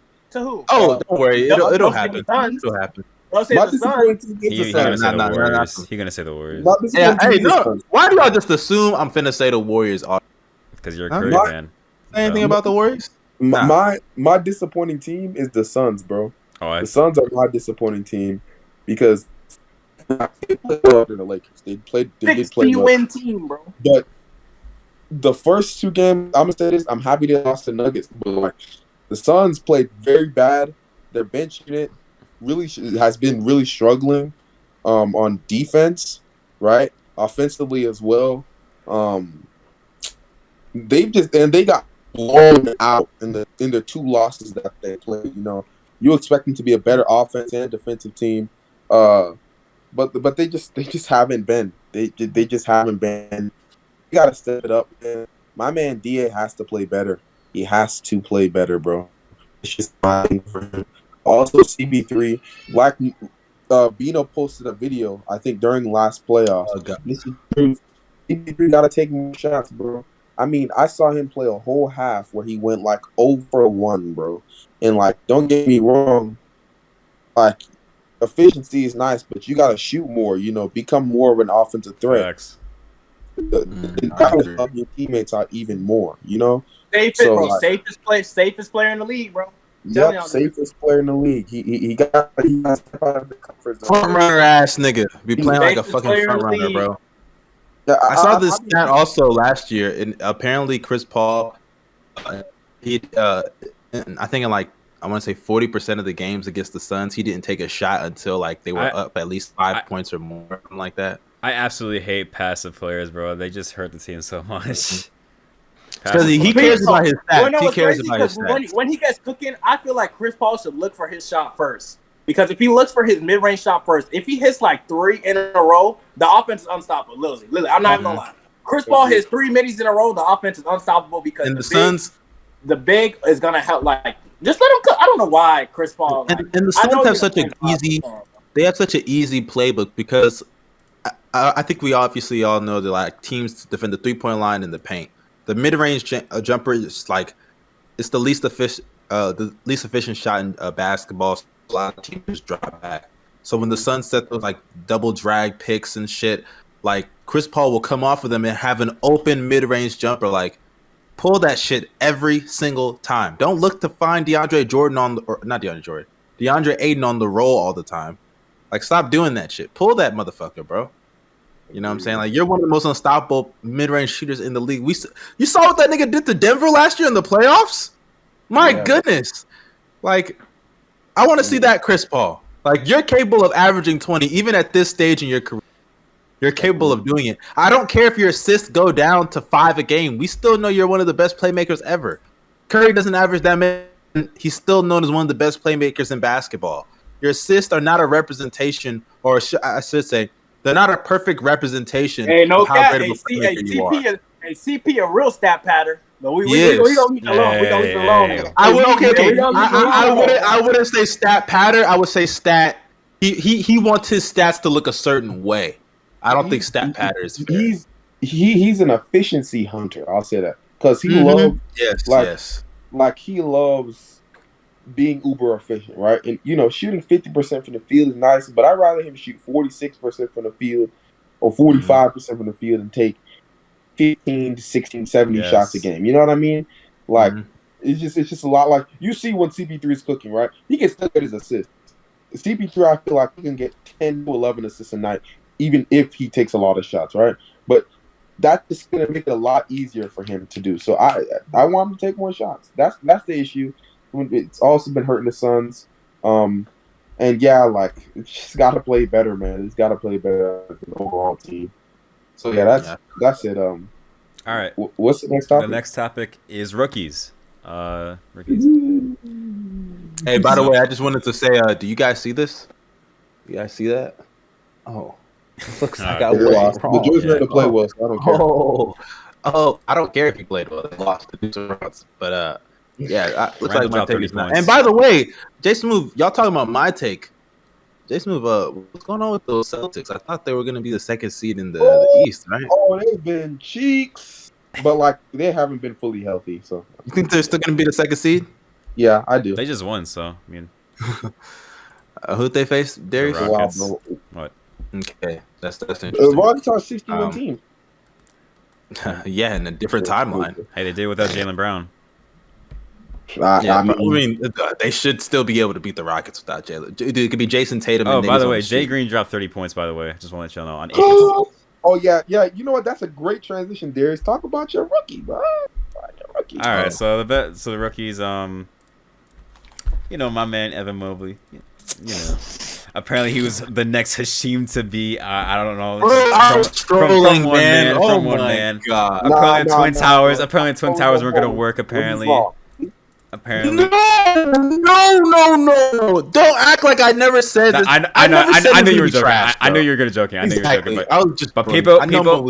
Oh, don't worry, it'll don't happen. say the Suns. It'll happen. Bro, say My the Suns. disappointing team is He's the gonna Suns. say the Nah, Warriors. nah. He's gonna say the Warriors My Yeah, disappointing hey, team is the no. Suns. Why do y'all just assume I'm finna say the Warriors are? because you're a Huh? Curry My- fan. Anything about the Warriors? My disappointing team is the Suns, bro. Oh, The Suns are my disappointing team because they played well than the Lakers. They did play 60-win team, bro. But the first two games, I'm gonna say this: I'm happy they lost the Nuggets, but like the Suns played very bad. Their bench unit has been really struggling on defense, right? Offensively as well. They got blown out in the two losses that they played. You know, you expect them to be a better offense and defensive team, but they just haven't been. They just haven't been. You gotta step it up, man. My man Da has to play better. He has to play better, bro. It's just fine for him. Also, CB3, Bino posted a video, I think, during last playoffs. Oh, God. CB3 gotta take more shots, bro. I mean, I saw him play a whole half where he went like 0 for 1, bro. And like, don't get me wrong, like efficiency is nice, but you gotta shoot more. You know, become more of an offensive threat. facts. You gotta help your teammates out even more. You know, Safest player in the league, bro. Telling y'all, safest player in the league. He got to step out of the comfort zone. Front runner ass nigga. Be playing like a Safest fucking player in front the runner, league. bro. Yeah, I saw this stat also last year, and apparently Chris Paul, I think in like I want to say 40% of the games against the Suns, he didn't take a shot until like they were up at least 5 points or more, something like that. I absolutely hate passive players, bro. They just hurt the team so much. Because he cares about his Well, stats. no, He it's cares crazy about his because stats. when he gets cooking, I feel like Chris Paul should look for his shot first. Because if he looks for his mid-range shot first, if he hits like 3 in a row, the offense is unstoppable. Literally, I'm not even gonna lie. Chris Paul hits 3 middies in a row, the offense is unstoppable because And the Suns, the big is gonna help. Like, just let him cook. I don't know why Chris Paul. Like, and the I know Suns have he's such an easy. They have such an easy playbook because I think we obviously all know that like teams defend the 3-point line in the paint. The mid-range jumper is like it's the least efficient shot in basketball. So a lot of teams just drop back. So when the Suns set those like double drag picks and shit, like Chris Paul will come off of them and have an open mid-range jumper. Like pull that shit every single time. Don't look to find DeAndre Ayton on the roll all the time. Like stop doing that shit. Pull that motherfucker, bro. You know what I'm saying? Like, you're one of the most unstoppable mid-range shooters in the league. You saw what that nigga did to Denver last year in the playoffs? My goodness. Like, I want to see that, Chris Paul. Like, you're capable of averaging 20 even at this stage in your career. You're capable of doing it. I don't care if your assists go down to 5 a game. We still know you're one of the best playmakers ever. Curry doesn't average that many. He's still known as one of the best playmakers in basketball. Your assists are not a representation, or I should say, they're not a perfect representation no of how cap. great of a playmaker you are. CP a real stat pattern. But we gonna leave it alone. We gonna leave it alone. I wouldn't say stat pattern. I would say stat. He wants his stats to look a certain way. I don't think stat pattern is fair. He's an efficiency hunter. I'll say that because he loves he loves being uber efficient, right? And shooting 50% from the field is nice, but I'd rather him shoot 46% from the field or 45% from the field and take 15 to 16, 70 shots a game. You know what I mean? Like it's just a lot. Like you see when CP3 is cooking, right? He can still get his assists. CP3, I feel like he can get 10 to 11 assists a night, even if he takes a lot of shots, right? But that's just gonna make it a lot easier for him to do. So I want him to take more shots. That's the issue. It's also been hurting the Suns. And yeah, like it's just gotta play better, man. It's gotta play better as an overall team. So yeah, that's it. All right. What's the next topic? The next topic is rookies. Rookies. Hey, by the way, I just wanted to say, do you guys see this? You guys see that? Oh, it looks like I was wrong. The Joyce made to play well, so I don't care. Oh, I don't care if he played well. They lost the 2 rounds, but yeah, looks like my take is not. points. And by the way, JSmooth, y'all talking about my take? JSmooth, what's going on with those Celtics? I thought they were going to be the 2nd seed in the East, right? Oh, they've been cheeks, but like they haven't been fully healthy. So you think they're still going to be the 2nd seed? Yeah, I do. They just won, so I mean, who'd they face? Darius. The Rockets. What? Okay, that's interesting. The Rockets are a 61 team. Yeah, in a different timeline. Hey, they did without Jaylen Brown. I mean, they should still be able to beat the Rockets without Jaylen. It could be Jason Tatum. Oh, by the way, Jay Green dropped 30 points. By the way, just want to let y'all know on 8. Oh yeah. You know what? That's a great transition, Darius. Talk about your rookie, bro. All right, so the rookies, my man Evan Mobley, apparently he was the next Hashim to be. I don't know. From one man. From one man. God. Apparently Twin Towers. Apparently Twin Towers weren't gonna work. Apparently. No. Don't act like I never said this. I knew you were joking. I knew you were gonna joking. I knew you were joking. I was just. But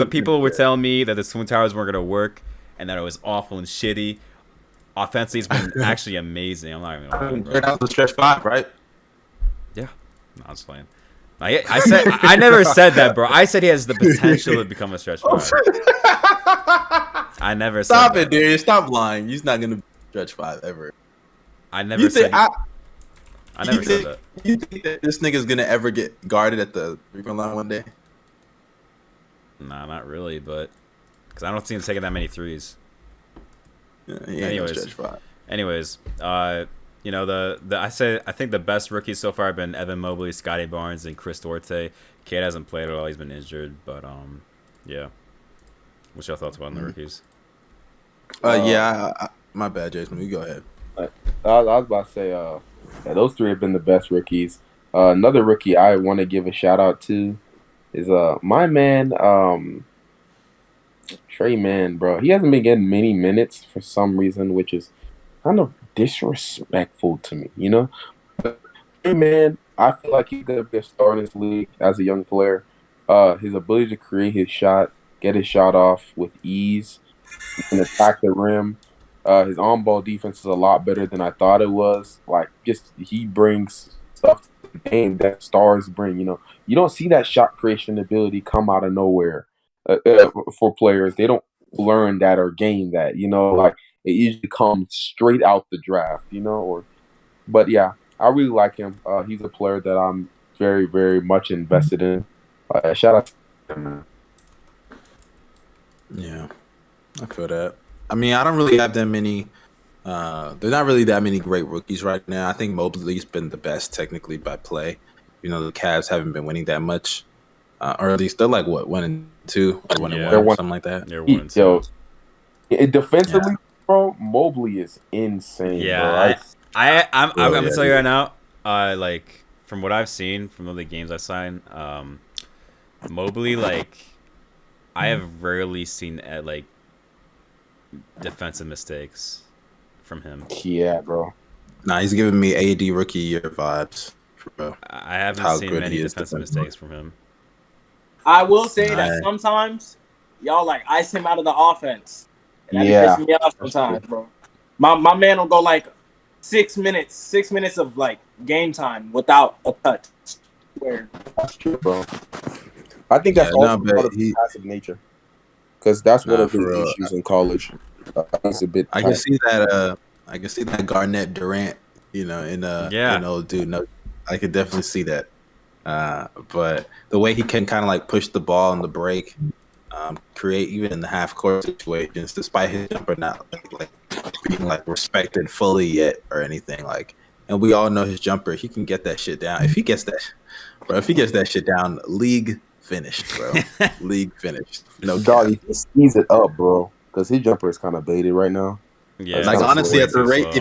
people were telling me that the Twin Towers weren't gonna work and that it was awful and shitty. Offensively, it's been actually amazing. I'm not even gonna lie. They're down to stretch 5, right? Yeah. No, I was playing. I never said that, bro. I said he has the potential to become a stretch 5. I never said Stop that. it, dude. Stop lying. He's not gonna stretch 5 ever. I never said that. You think that this nigga's gonna ever get guarded at the 3-point line one day? Nah, not really, but because I don't see him taking that many threes. Yeah, anyways, I think the best rookies so far have been Evan Mobley, Scotty Barnes, and Chris Duarte. Kid hasn't played at all; he's been injured. But yeah. What's your thoughts about the rookies? My bad, Jason. You go ahead. I was about to say, those 3 have been the best rookies. Another rookie I want to give a shout out to is my man Trey Mann, bro. He hasn't been getting many minutes for some reason, which is kind of disrespectful to me, But Trey Mann, I feel like he's gonna be a star in this league as a young player. His ability to create his shot, get his shot off with ease, and attack the rim. His on-ball defense is a lot better than I thought it was. Like, just he brings stuff to the game that stars bring. You don't see that shot creation ability come out of nowhere for players. They don't learn that or gain that. Like it usually comes straight out the draft. But yeah, I really like him. He's a player that I'm very, very much invested in. Shout out to him, man. Yeah, I feel that. I mean, I don't really have that many. There's not really that many great rookies right now. I think Mobley's been the best technically by play. The Cavs haven't been winning that much. or at least they're like what 1-2 or 1-1 Yeah. or something like that. They're 1-2. Yo, defensively, bro, Mobley is insane, Yeah, bro. I'm gonna yeah, tell you right now. Like from what I've seen from the games I've signed, Mobley, like I have rarely seen like defensive mistakes from him. Yeah, bro. Nah, he's giving me AD rookie year vibes. Bro. I haven't How seen good many he is defensive mistakes from him. I will say Nice. that sometimes y'all like ice him out of the offense. And that be Yeah. pissing me off sometimes, bro. My man will go like 6 minutes of like game time without a touch. Where That's true, bro. I think that's Yeah, also no, part but of his passive nature, because that's one Nah, of his for real. issues in college. That's a bit. I can see that. I can see that Garnett Durant. You know, in old dude. No, I could definitely see that. But the way he can kind of like push the ball in the break, create even in the half court situations, despite his jumper not like being like respected fully yet or anything like. And we all know his jumper. He can get that shit down. If he gets that shit down, league finished, bro. League finished. No Dog, cap. he just speeds it up, bro, because his jumper is kind of baited right now. Yeah, Like it's honestly, way at the too rate, slow.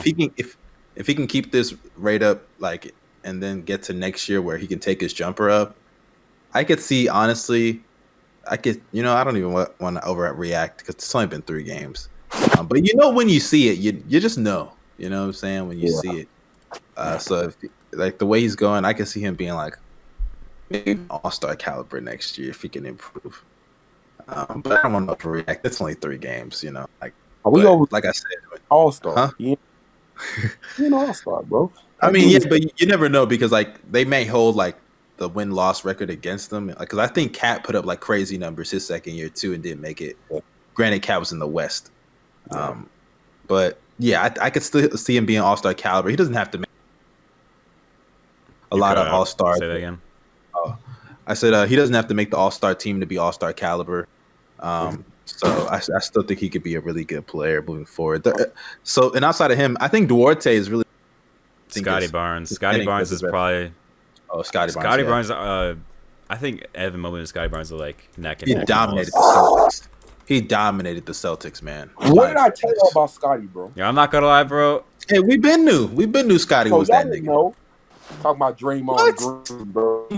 if he can keep this rate up, like, and then get to next year where he can take his jumper up, I could see honestly, I don't even want to overreact because it's only been 3 games, but when you see it, you just know, you know what I'm saying when you Yeah. see it. So if, like the way he's going, I can see him being like maybe all-star caliber next year if he can improve. But I don't want to overreact. It's only 3 games, like. Are we But, over like I said, All-Star? Huh? He ain't an All-Star, bro. I mean, yeah, but you never know because like they may hold like the win-loss record against them. Because I think Cat put up like crazy numbers his second year too and didn't make it. Yeah. Granted, Cat was in the West, Yeah. but yeah, I could still see him being All-Star caliber. He doesn't have to make a lot of All-Stars. Say that again. I said he doesn't have to make the All-Star team to be All-Star caliber. So I still think he could be a really good player moving forward. And outside of him, I think Duarte is really Scotty Barnes. Scotty Barnes is probably. Scotty Barnes. Scotty yeah. Barnes. I think Evan Mobley and Scotty Barnes are like neck and He neck. dominated the almost. Celtics. He dominated the Celtics, man. What did I tell you about Scotty, bro? Yeah, I'm not gonna lie, bro. Hey, we been knew Scotty So was y'all that didn't nigga. know. Talking about Draymond What? Green, bro.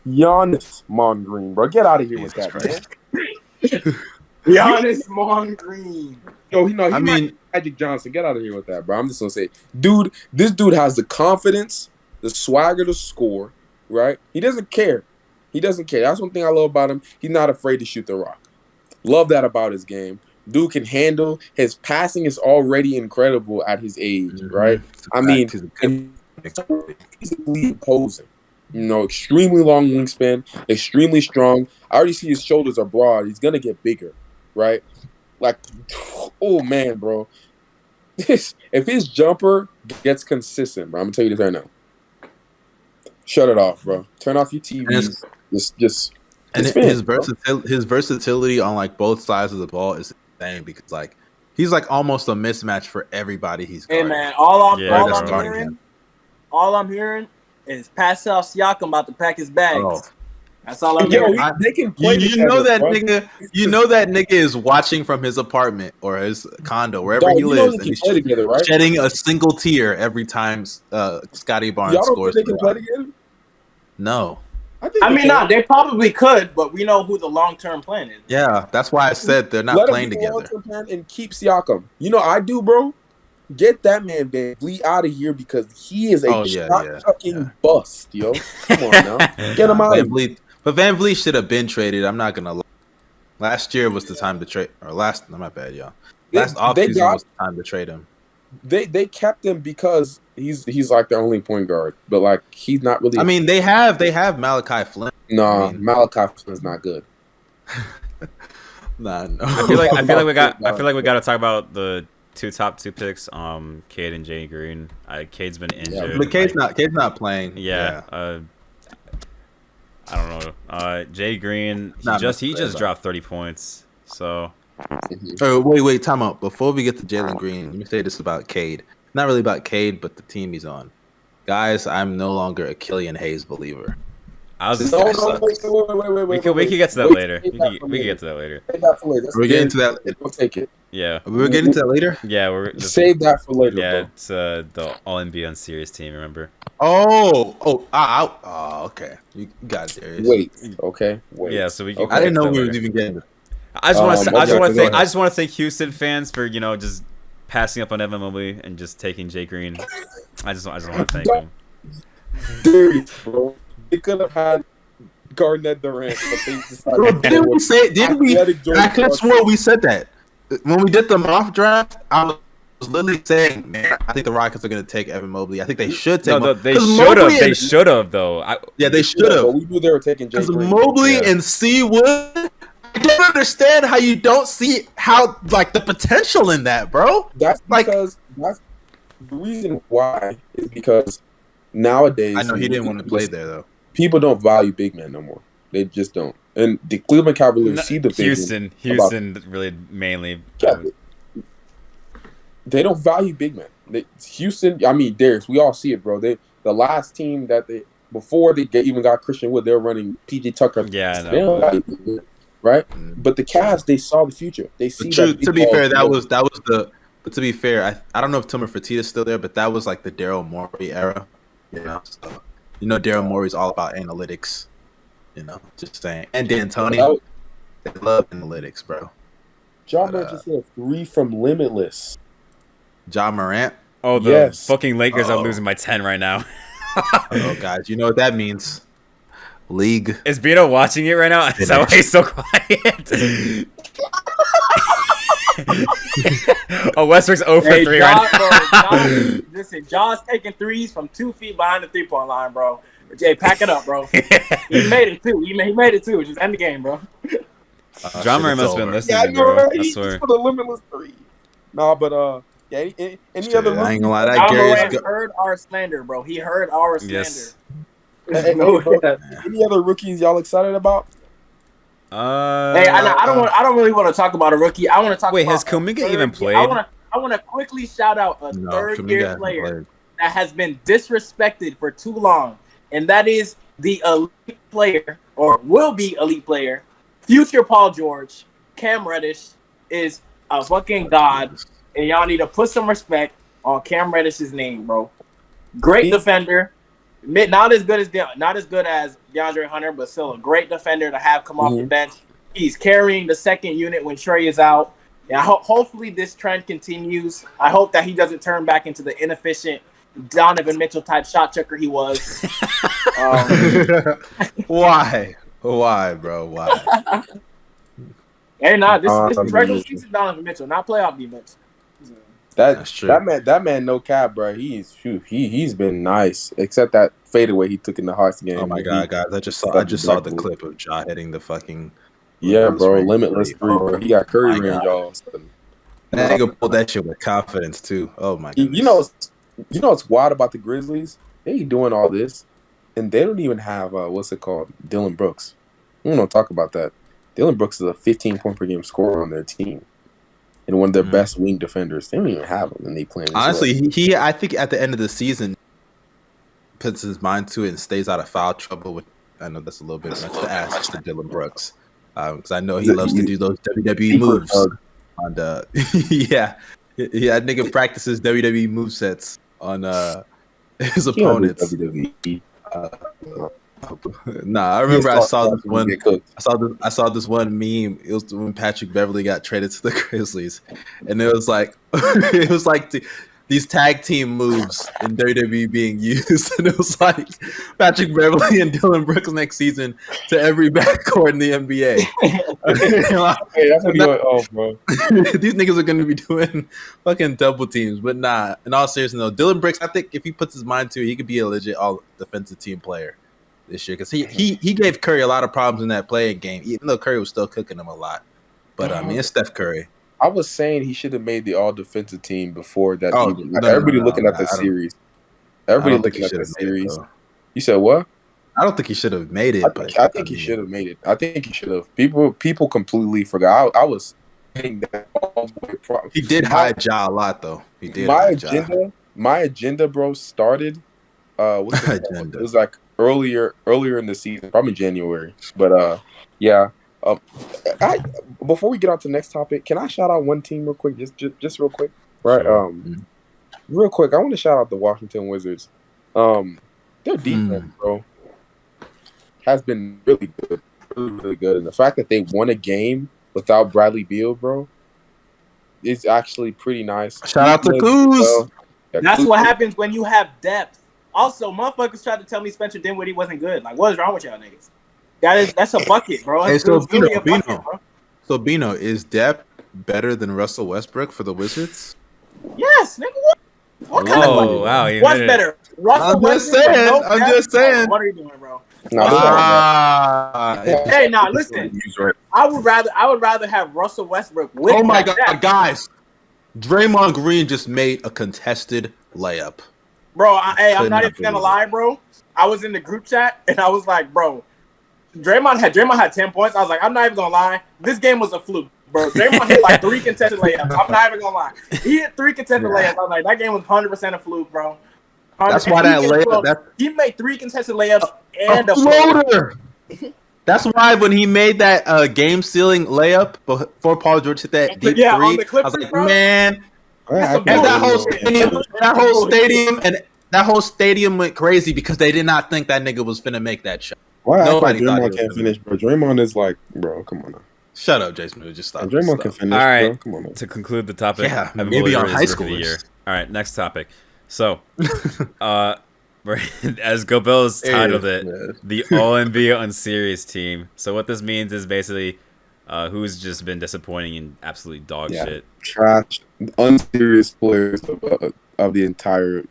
Giannis Mon Green, bro. Get out of here with Jesus that, Christ. man. Giannis Mon Green. Yo, he I mean, Magic Johnson. Get out of here with that, bro. I'm just gonna say, dude, this dude has the confidence, the swagger to score, right? He doesn't care. He doesn't care. That's one thing I love about him. He's not afraid to shoot the rock. Love that about his game. Dude can handle. His passing is already incredible at his age, right? I mean, he's a good- physically imposing. Extremely long wingspan, extremely strong. I already see his shoulders are broad. He's gonna get bigger, right? Like, oh man, bro. If his jumper gets consistent, bro, I'm gonna tell you this right now. Shut it off, bro. Turn off your TVs. And spin, his bro. versatility on like both sides of the ball is insane because like he's like almost a mismatch for everybody he's Hey guarding. man, all Yeah, I'm hearing is Pascal Siakam about to pack his bags. Oh. That's all I'm Yo, hearing. they can play. You know together, that bro. nigga. You know that nigga is watching from his apartment or his condo, wherever Dog, he you know lives, they and can he's play together, right? shedding a single tear every time Scotty Barnes Y'all don't scores. think they can for play them. together? No. They probably could, but we know who the long-term plan is. Yeah, that's why I said they're not Let playing him be together. long-term plan and keep Siakam. You know I do, bro. Get that man Van Vliet out of here because he is a shot-chucking bust, yo. Come on now, get him out. Van Vliet, but Van Vliet should have been traded. I'm not gonna lie. Last year was the time to trade, or last. No, my bad, y'all. Last offseason was the time to trade him. They kept him because he's like their only point guard, but like he's not really. I mean, they have Malachi Flynn. Nah, I mean, Malachi Flynn's not good. Nah, no. I feel like we got to talk about the top two picks. Cade and Jay Green. Cade's been injured. But Cade's not playing. Yeah. I don't know. Jay Green. He just dropped 30 points. So. Oh, wait, time out. Before we get to Jalen Green, let me say this about Cade. Not really about Cade, but the team he's on. Guys, I'm no longer a Killian Hayes believer. I was. No, wait. We can get to that later. We can get to that later. Save that for later. We're getting to that. We'll take it. Yeah. We're getting to that later. Yeah. Save that for later, Yeah, bro. it's the All NBA Unserious team. Remember? Okay. You got it, Darius. Wait. Okay. Wait. Yeah. So we. Can I didn't know get to we that were later. even getting. I just want to. okay, I just want to go thank. ahead. I just want to thank Houston fans for just passing up on Evan Mobley and just taking Jay Green. I just want to thank them. Darius, bro. They could have had Garnett Durant, but they decided. Bro, didn't we say? Didn't we? I could have swore we said that when we did the mock draft. I was literally saying, man, I think the Rockets are going to take Evan Mobley. I think they should take. No, they 'cause should have. Mobley They and- should have though. Yeah, they should have. But we knew they were taking Jay Because Green. Mobley Yeah. and C Wood, I don't understand how you don't see how like the potential in that, bro. That's Like- because that's the reason why is because nowadays I know he didn't want to play there though. people don't value big men no more. They just don't. And the Cleveland Cavaliers see the big men. Houston really mainly. Yeah. They don't value big men. Houston, I mean Darius, we all see it, bro. The last team that before they even got Christian Wood, they were running PJ Tucker. Yeah, I know. They don't value big men, right? But the Cavs, they saw the future. They see. But to be ball fair, that field. was the. But to be fair, I don't know if Timur Fertitta's still there, but that was like the Daryl Morey era. So Daryl Morey's all about analytics. Just saying. And D'Antoni, they love analytics, bro. John Morant just hit a 3 from Limitless. John Morant. Oh, the Yes. fucking Lakers are Oh. losing by 10 right now. Oh, guys, you know what that means? League. Is Bino watching it right now? Is that why he's so quiet? Oh, Westbrook's 0 for 3 right now. Listen, John's taking threes from 2 feet behind the 3-point line, bro. Jay, pack it up, bro. He made it too. He made it too. Just end the game, bro. John Murray must have been listening, bro. I He swear. just put a Limitless 3. Nah, but yeah, any other I ain't gonna lie, that John Gary's Morant heard our slander, bro. He heard our slander. Yes. Hey, bro, any other rookies y'all excited about? Hey, I don't really want to talk about a rookie. I want to talk. Wait, about has a Kuminga third- even played? I want to quickly shout out a No, third-year Kuminga hasn't player played. that has been disrespected for too long, and that is the elite player, or will be elite player, future Paul George. Cam Reddish is a fucking god, and y'all need to put some respect on Cam Reddish's name, bro. Great defender, not as good as DeAndre Hunter, but still a great defender to have come off the bench. He's carrying the second unit when Trey is out. And hopefully this trend continues. I hope that he doesn't turn back into the inefficient Donovan Mitchell type shot checker he was. Why, bro? Why? Hey, this is regular season Donovan Mitchell, not playoff defense. That's true. That man, no cap, bro. He's been nice, except that fadeaway he took in the Hearts game. Oh my god, guys! I just saw the clip of Ja hitting the fucking. Yeah, bro. ring. Limitless 3, bro. He got Curry range, y'all. That nigga pulled that shit with confidence too. Oh my goodness. You know what's wild about the Grizzlies? They doing all this, and they don't even have Dylan Brooks. We don't talk about that. Dylan Brooks is a 15-point per game scorer on their team, and one of their best wing defenders. They don't even have him, and they play. Honestly, he I think at the end of the season puts his mind to it and stays out of foul trouble. With I know that's a little bit much to ask for Dylan Brooks, because I know he loves to do those WWE moves. And yeah, that nigga practices WWE movesets on his opponents. WWE. Nah, I remember I saw this one. I saw this one meme. It was when Patrick Beverly got traded to the Grizzlies, and it was like these tag team moves in WWE being used, and it was like Patrick Beverly and Dylan Brooks next season to every backcourt in the NBA. Hey, that's what going off, bro. These niggas are going to be doing fucking double teams, but nah. In all seriousness, though, Dylan Brooks, I think if he puts his mind to it, he could be a legit all defensive team player this year because he gave Curry a lot of problems in that playing game, even though Curry was still cooking him a lot. But I mean, it's Steph Curry. I was saying he should have made the all defensive team before that. Oh, everybody looking at the series. Everybody looking at the series. You said what? I don't think he should have made it. I think he should have made it. I think he should have. People completely forgot. I was saying that all the way. He did hide Ja a lot, though. He did. My agenda, bro, started. What's the agenda? It was like earlier in the season, probably January. But yeah. Um, I before we get on to the next topic, can I shout out one team real quick? Just real quick, right? Sure. Real quick, I want to shout out the Washington Wizards. Their defense, bro, has been really good, really good, and the fact that they won a game without Bradley Beal, bro, is actually pretty nice. Shout out to Kuz. Yeah, That's Kuz- what happens when you have depth. Also, motherfuckers tried to tell me Spencer Dinwiddie wasn't good. Like, what is wrong with y'all niggas? That's a bucket, bro. Hey, It's so really a Bino, bucket, bro. So Bino, is depth better than Russell Westbrook for the Wizards? Yes, nigga. What kind of Whoa, bucket? wow. You What's made it. better? Russell I'm just Westbrook with saying, no I'm depth? just saying. What are you doing, bro? Nah, Hey, now listen. I would rather have Russell Westbrook with Oh my that God, depth. guys! Draymond Green just made a contested layup. Bro, I'm Could not not even gonna believe lie, bro. I was in the group chat and I was like, bro, Draymond had 10 points. I was like, I'm not even gonna lie. This game was a fluke, bro. Draymond hit like 3 contested layups. I'm not even gonna lie. He hit 3 contested layups. I was like, that game was 100% a fluke, bro. That's why that layup. He made 3 contested layups and A a floater. floater. That's why when he made that game-sealing layup before Paul George hit that deep Yeah, three, on the I Clippers, was like, bro. man. That's And that whole stadium went crazy because they did not think that nigga was finna make that shot. Why act like Nobody thought he Draymond was can't gonna finish, bro? Draymond is like, bro, come on now. Shut up, JSmooth. Just stop. And Draymond Just can stop. finish, All right. bro. Come on now. To conclude the topic, Yeah, Evan maybe Mobley on is high Rookie of the schoolers. Year. All right, next topic. So, as Gobel's titled it, man. the All-NBA Unserious team. So what this means is basically who's just been disappointing and absolutely dog Yeah. shit. Trash, unserious players of the entire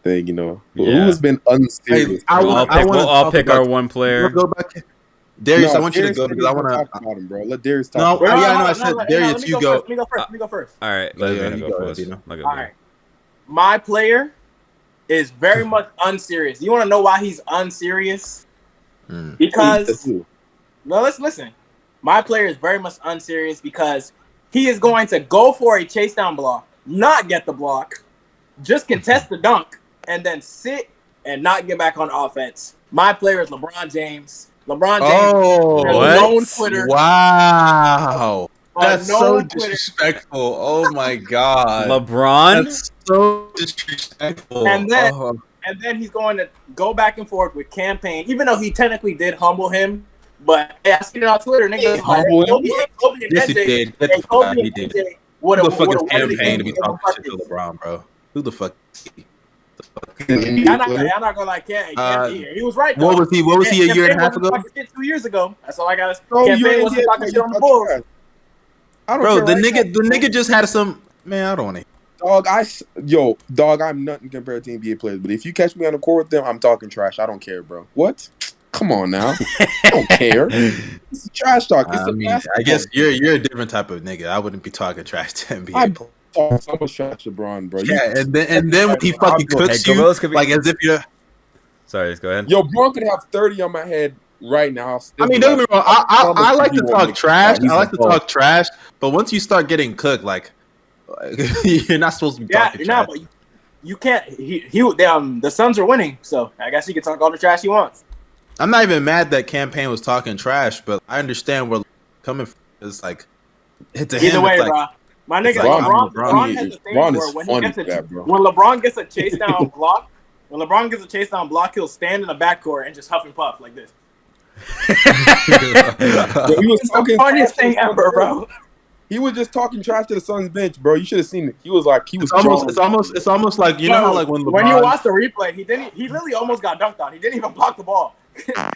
thing, you know. Who Yeah. has been unserious? Hey, I We'll wanna- all pick, we'll all pick our one player. Go back. Darius, No, I want you to Darius go said because I he was want gonna to. talk about him, bro. Let Darius No, talk. yeah, about I him. know. I said, Darius, let you me go. Let me go first. Let me go first. All right, let Yeah, Bino you go go, first. Bino. I'll go All Bino. right. My player is very much unserious. You want to know why he's unserious? Because no, let's listen. My player is very much unserious because he is going to go for a chase down block, not get the block, just contest the dunk, and then sit and not get back on offense. My player is LeBron James. LeBron James, Oh, a what? known quitter. Wow. That's known so quitter. disrespectful. Oh my God. LeBron? That's so disrespectful. And then- Oh. And then he's going to go back and forth with Campaign, even though he technically did humble him. But hey, I seen it on Twitter. Niggas Humble him? Kobe and Yes, he MJ. did. Get Hey, the fuck Kobe out. He and did. MJ Who would the have fuck is won the Campaign to game be in the talking shit to buckets. LeBron, bro? Who the fuck is he? I'm not gonna like Campaign. He was right. Though. What was he? What was he a year and a half Campaign ago? wasn't talking shit 2 years ago. That's all I got. Bro, Campaign you wasn't talking shit on the Bulls. I don't Bro, care the right nigga, now. the nigga just had some. Man, I don't want to. Dog, I'm nothing compared to NBA players, but if you catch me on the court with them, I'm talking trash. I don't care, bro. What? Come on now. I don't care. It's trash talk. It's I mean, I guess you're a different type of nigga. I wouldn't be talking trash to NBA. I talk so much trash to LeBron, bro. Yeah, and then when he fucking cooks Hey, you, Gobel's could be- like as if you're. Sorry, just go ahead. Yo, Bron could have 30 on my head right now. I mean, don't get me wrong. I like to talk trash. I like to talk trash, but once you start getting cooked, like you're not supposed to be Yeah, talking you're trash. not. But you can't. The Suns are winning, so I guess he can talk all the trash he wants. I'm not even mad that Campaign was talking trash, but I understand where coming from. It's like to Either him, way, it's like, bro. My it's nigga, like, LeBron has a thing LeBron where is when funny he for gets that, bro. when LeBron gets a chase down block, he'll stand in the backcourt and just huff and puff like this. Yo, he was It's the talking funniest trash to thing the Suns ever, bro. bench. He was just talking trash to the Suns bench, bro. You should have seen it. He was like, it's almost like you know how like when LeBron, When you watch the replay, he literally almost got dunked on. He didn't even block the ball.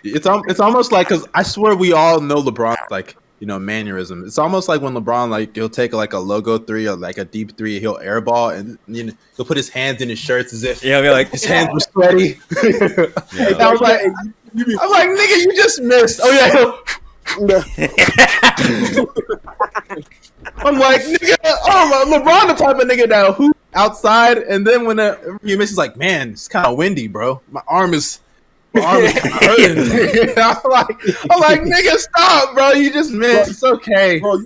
it's almost like because I swear we all know LeBron's like mannerism. It's almost like when LeBron like he'll take like a logo three or like a deep three, he'll airball and he'll put his hands in his shirts as if Yeah, I'll be like, his hands were sweaty. Yeah. I was like, nigga, you just missed. Oh yeah. I'm like, nigga, LeBron the type of nigga that hoop outside, and then when you miss, he's like, man, it's kind of windy, bro. My arm is hurting. I'm like, nigga, stop, bro. You just missed. It's okay. Bro,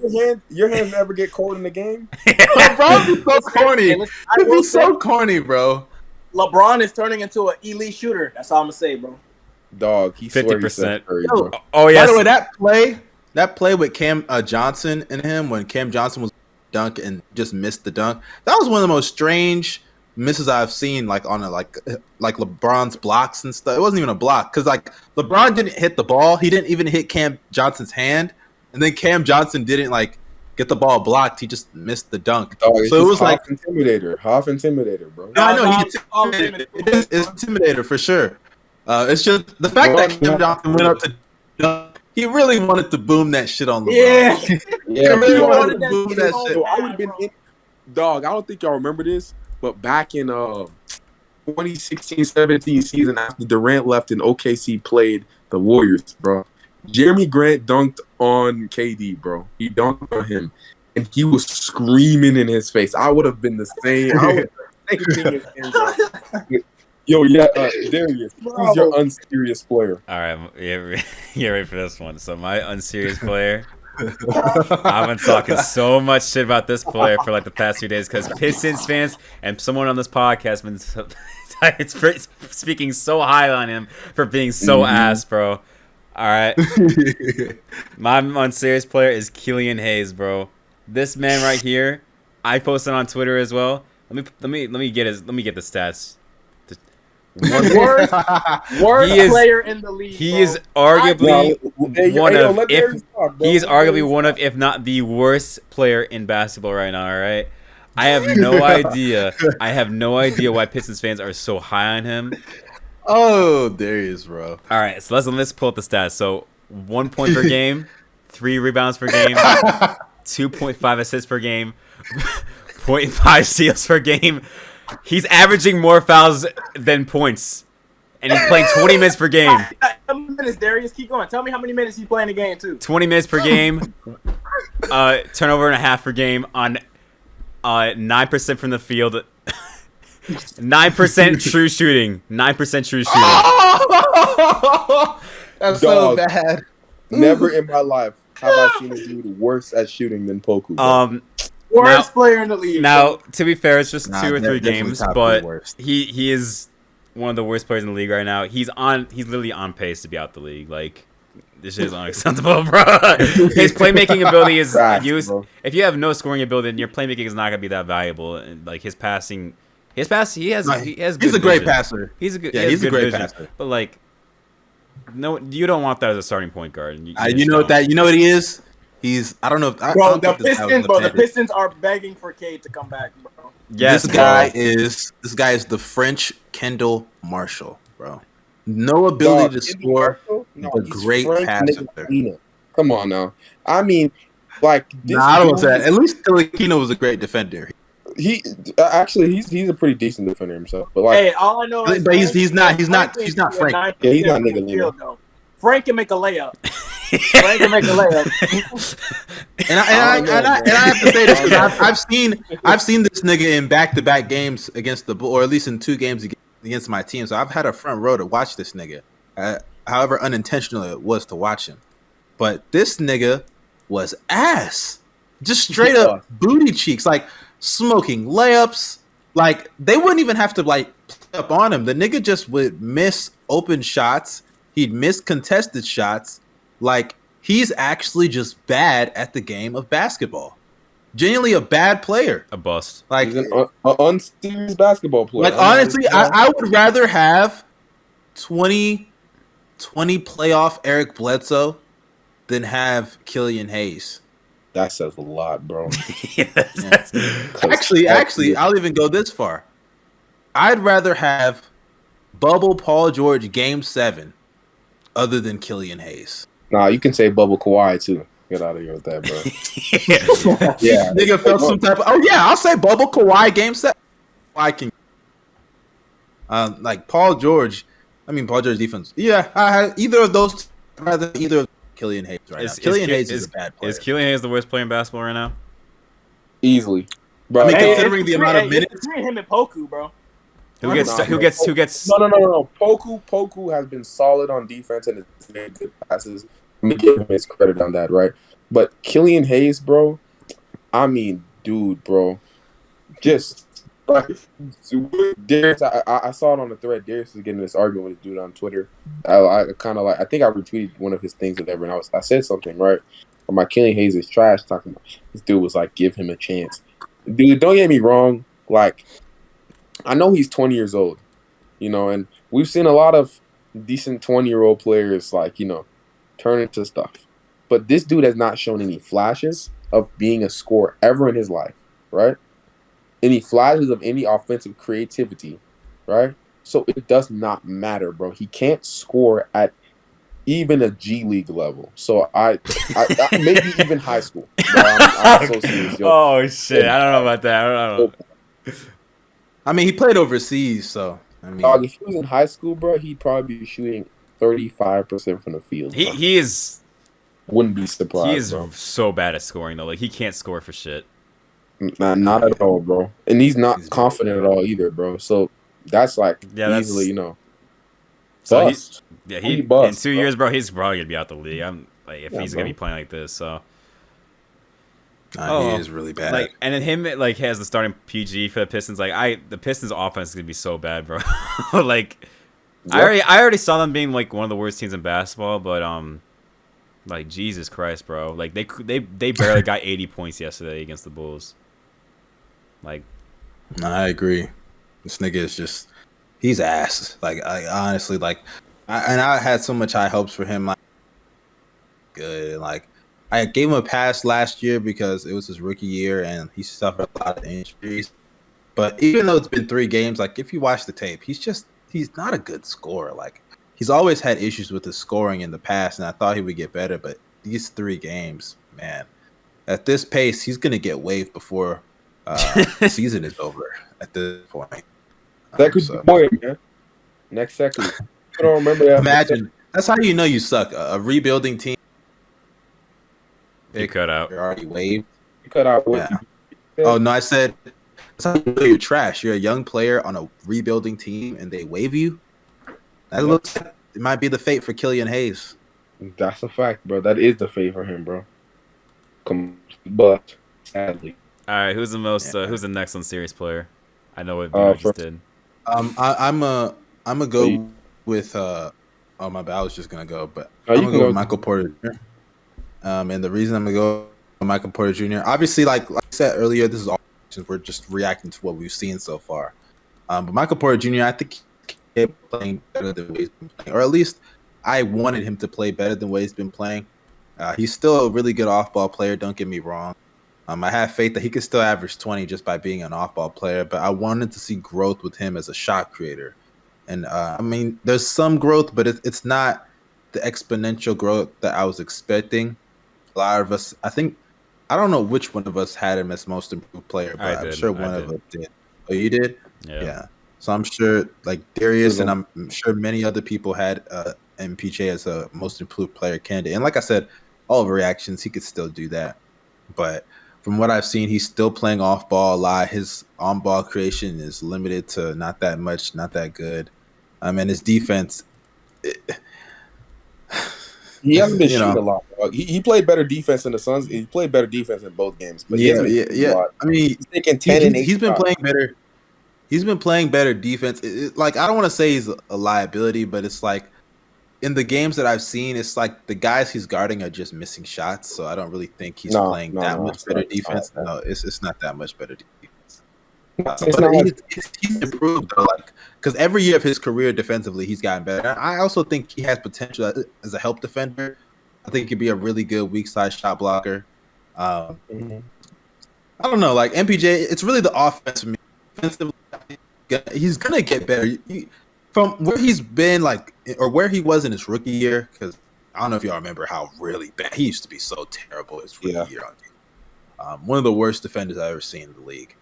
your hands never get cold in the game. LeBron be so corny. Listen, I He'd will be so say, corny, bro. LeBron is turning into an elite shooter. That's all I'm gonna say, bro. Dog, he swear he's 50%. Steph Curry, Yo, bro. Oh By yes. the way, that play with Cam Johnson and him when Cam Johnson was dunk and just missed the dunk. That was one of the most strange misses I've seen, like on like LeBron's blocks and stuff. It wasn't even a block because like LeBron didn't hit the ball. He didn't even hit Cam Johnson's hand, and then Cam Johnson didn't like get the ball blocked. He just missed the dunk. Dog, it's So it was like half intimidator, bro. no, I know No, he's intimidated. It's intimidator for sure. It's just the fact that Cam Johnson went up to dunk. He really wanted to boom that shit on LeBron. Yeah. Yeah, really bro. wanted to boom that shit. So I would have been in, dog. I don't think y'all remember this, but back in 2016-17 season after Durant left and OKC played the Warriors, bro. Jeremy Grant dunked on KD, bro. He dunked on him, and he was screaming in his face. I would have been the same. I would have same thing as him, bro. Yo, yeah, Darius, who's your unserious player? All right, yeah, ready for this one. So my unserious player. I've been talking so much shit about this player for like the past few days because Pistons fans and someone on this podcast been speaking so high on him for being so ass, bro. All right, my unserious player is Killian Hayes, bro. This man right here, I posted on Twitter as well. Let me get the stats. Worst player in the league. He bro. is arguably one of, if not the worst player in basketball right now. All right, I have no idea. I have no idea why Pistons fans are so high on him. Oh, Darius, bro. All right, so let's pull up the stats. So 1 point per game, 3 rebounds per game, 2.5 assists per game, 0.5 steals per game. He's averaging more fouls than points, and he's playing 20 minutes per game. How many minutes, Darius? Keep going. Tell me how many minutes he's playing the game, too. 20 minutes per game, turnover and a half per game on 9% from the field, 9% true shooting, 9% true shooting. That's so bad. Never in my life have I seen a dude worse at shooting than Poku. Bro. Worst player in the league. Now, to be fair, it's just 2 or 3 definitely games, top but three worst. he is one of the worst players in the league right now. He's literally on pace to be out the league. Like, this shit is unacceptable, bro. His playmaking ability is used. Bro. If you have no scoring ability, then your playmaking is not gonna be that valuable. And like his passing, he has. He's Good a great vision. passer. He's a good. Yeah, he has he's a good great vision. passer. But like, no, you don't want that as a starting point guard. You You know what he is? He's I don't know. If, I Bro, don't the think this guy was Pistons, bro. The left-handed. Pistons are begging for Cade to come back, bro. Yes, this guy is the French Kendall Marshall, bro. No ability to score. No, a he's great French passer. Ntilikina. Come on now. I mean, like this Nah, I don't say dude, that. At least Ntilikina was a great defender. he actually he's a pretty decent defender himself. But like, Hey, all I know is But he's not Frank Frank. Yeah, he's not nigga field, though. Frank can make a layup. Frank can make a layup. And I have to say this because I've seen this nigga in back-to-back games against the Bulls, or at least in 2 games against my team. So I've had a front row to watch this nigga. However unintentional it was to watch him, but this nigga was ass, just straight up booty cheeks, like smoking layups. Like they wouldn't even have to like play up on him. The nigga just would miss open shots. He'd miss contested shots. Like he's actually just bad at the game of basketball. Genuinely a bad player. a bust. Like, he's an unserious basketball player. like honestly, I would rather have 20 playoff Eric Bledsoe than have Killian Hayes. That says a lot, bro. Actually, I'll even go this far. I'd rather have Bubble Paul George Game 7 other than Killian Hayes. Nah, you can say Bubble Kawhi too. Get out of here with that, bro. Yeah, Nigga felt some type of, I'll say Bubble Kawhi Game 7. I can like Paul George defense. Yeah, either of those rather than either of Killian Hayes right now. Killian Hayes is a bad player. Is Killian Hayes the worst player in basketball right now? easily, bro. I mean, Hey, considering the amount of it's minutes. between him and Poku, bro. Who gets? No. Poku has been solid on defense and has made good passes. Let me give him his credit on that, right? But Killian Hayes, bro, I mean, dude, bro, just Like, Darius, I saw it on the thread. Darius was getting this argument with this dude on Twitter. I kind of like. I think I retweeted one of his things or whatever, and I said something right. Or my Killian Hayes is trash. Talking about this dude was like, give him a chance. Dude, don't get me wrong. Like, I know he's 20 years old, and we've seen a lot of decent 20-year-old players like turn into stuff. But this dude has not shown any flashes of being a scorer ever in his life, right? Any flashes of any offensive creativity, right? So it does not matter, bro. He can't score at even a G League level. So I maybe even high school. Bro, I'm so serious. Yo. Oh shit! I don't know about that. I don't know. I mean, he played overseas, so I mean, Dog, if he was in high school, bro, he'd probably be shooting 35% from the field. He is. Wouldn't be surprised. He is bro. so bad at scoring though. Like he can't score for shit. Not at all, bro. And he's not confident at all either, bro. So that's like easily, So bust. He bust, in 2 bro. years, bro. He's probably gonna be out the league. I'm like, if he's bro. gonna be playing like this, so. he is really bad. Like, and then him like has the starting PG for the Pistons. Like the Pistons offense is gonna be so bad, bro. Like, yep. I already saw them being like one of the worst teams in basketball, but like Jesus Christ, bro. Like they barely got 80 points yesterday against the Bulls. Like, no, I agree. This nigga is just he's ass. Like I honestly like, I had so much high hopes for him. Like, good. Like I gave him a pass last year because it was his rookie year and he suffered a lot of injuries. But even though it's been 3 games, like if you watch the tape, he's not a good scorer. Like he's always had issues with his scoring in the past, and I thought he would get better. But these 3 games, man, at this pace, he's gonna get waived before the season is over. At this point, that could be boy, man. Next second, I don't remember that. Imagine that's how you know you suck. A rebuilding team. You cut out. You're already waived. You cut out. Yeah. Oh no, I said that's how you know you're trash. You're a young player on a rebuilding team, and they waive you. That looks. It might be the fate for Killian Hayes. That's a fact, bro. That is the fate for him, bro. But sadly. All right, who's the most? Who's the next Unserious player? I know what Bino just did. I'm a go with. Oh my bad, I was just gonna go, but I'm gonna go with Michael Porter Jr. And the reason I'm gonna go with Michael Porter Jr. Obviously, like I said earlier, this is all we're just reacting to what we've seen so far. But Michael Porter Jr. I think he's playing better than he's been playing, or at least I wanted him to play better than what he's been playing. He's still a really good off-ball player. Don't get me wrong. I have faith that he could still average 20 just by being an off-ball player, but I wanted to see growth with him as a shot creator. And, I mean, there's some growth, but it's not the exponential growth that I was expecting. A lot of us, I don't know which one of us had him as most improved player, but I'm sure one of us did. Oh, you did? Yeah. So I'm sure, like, Darius and I'm sure many other people had MPJ as a most improved player candidate. And like I said, all reactions, he could still do that. But from what I've seen, he's still playing off ball a lot. His on ball creation is limited to not that much, not that good. And his defense, he hasn't been shooting a lot. He played better defense in the Suns. He played better defense in both games. But yeah. I mean, he's taking 10 and 8. He's been playing better. He's been playing better defense. Like I don't want to say he's a liability, but it's like in the games that I've seen, it's like the guys he's guarding are just missing shots. So I don't really think he's playing that much better defense. No, it's not that much better defense. He's improved though, like because every year of his career defensively, he's gotten better. I also think he has potential as a help defender. I think he could be a really good weak side shot blocker. I don't know, like MPJ. It's really the offense for me. Defensively, he's gonna get better. From where he's been, like, or where he was in his rookie year, because I don't know if y'all remember how really bad he used to be. So terrible his rookie year. One of the worst defenders I've ever seen in the league.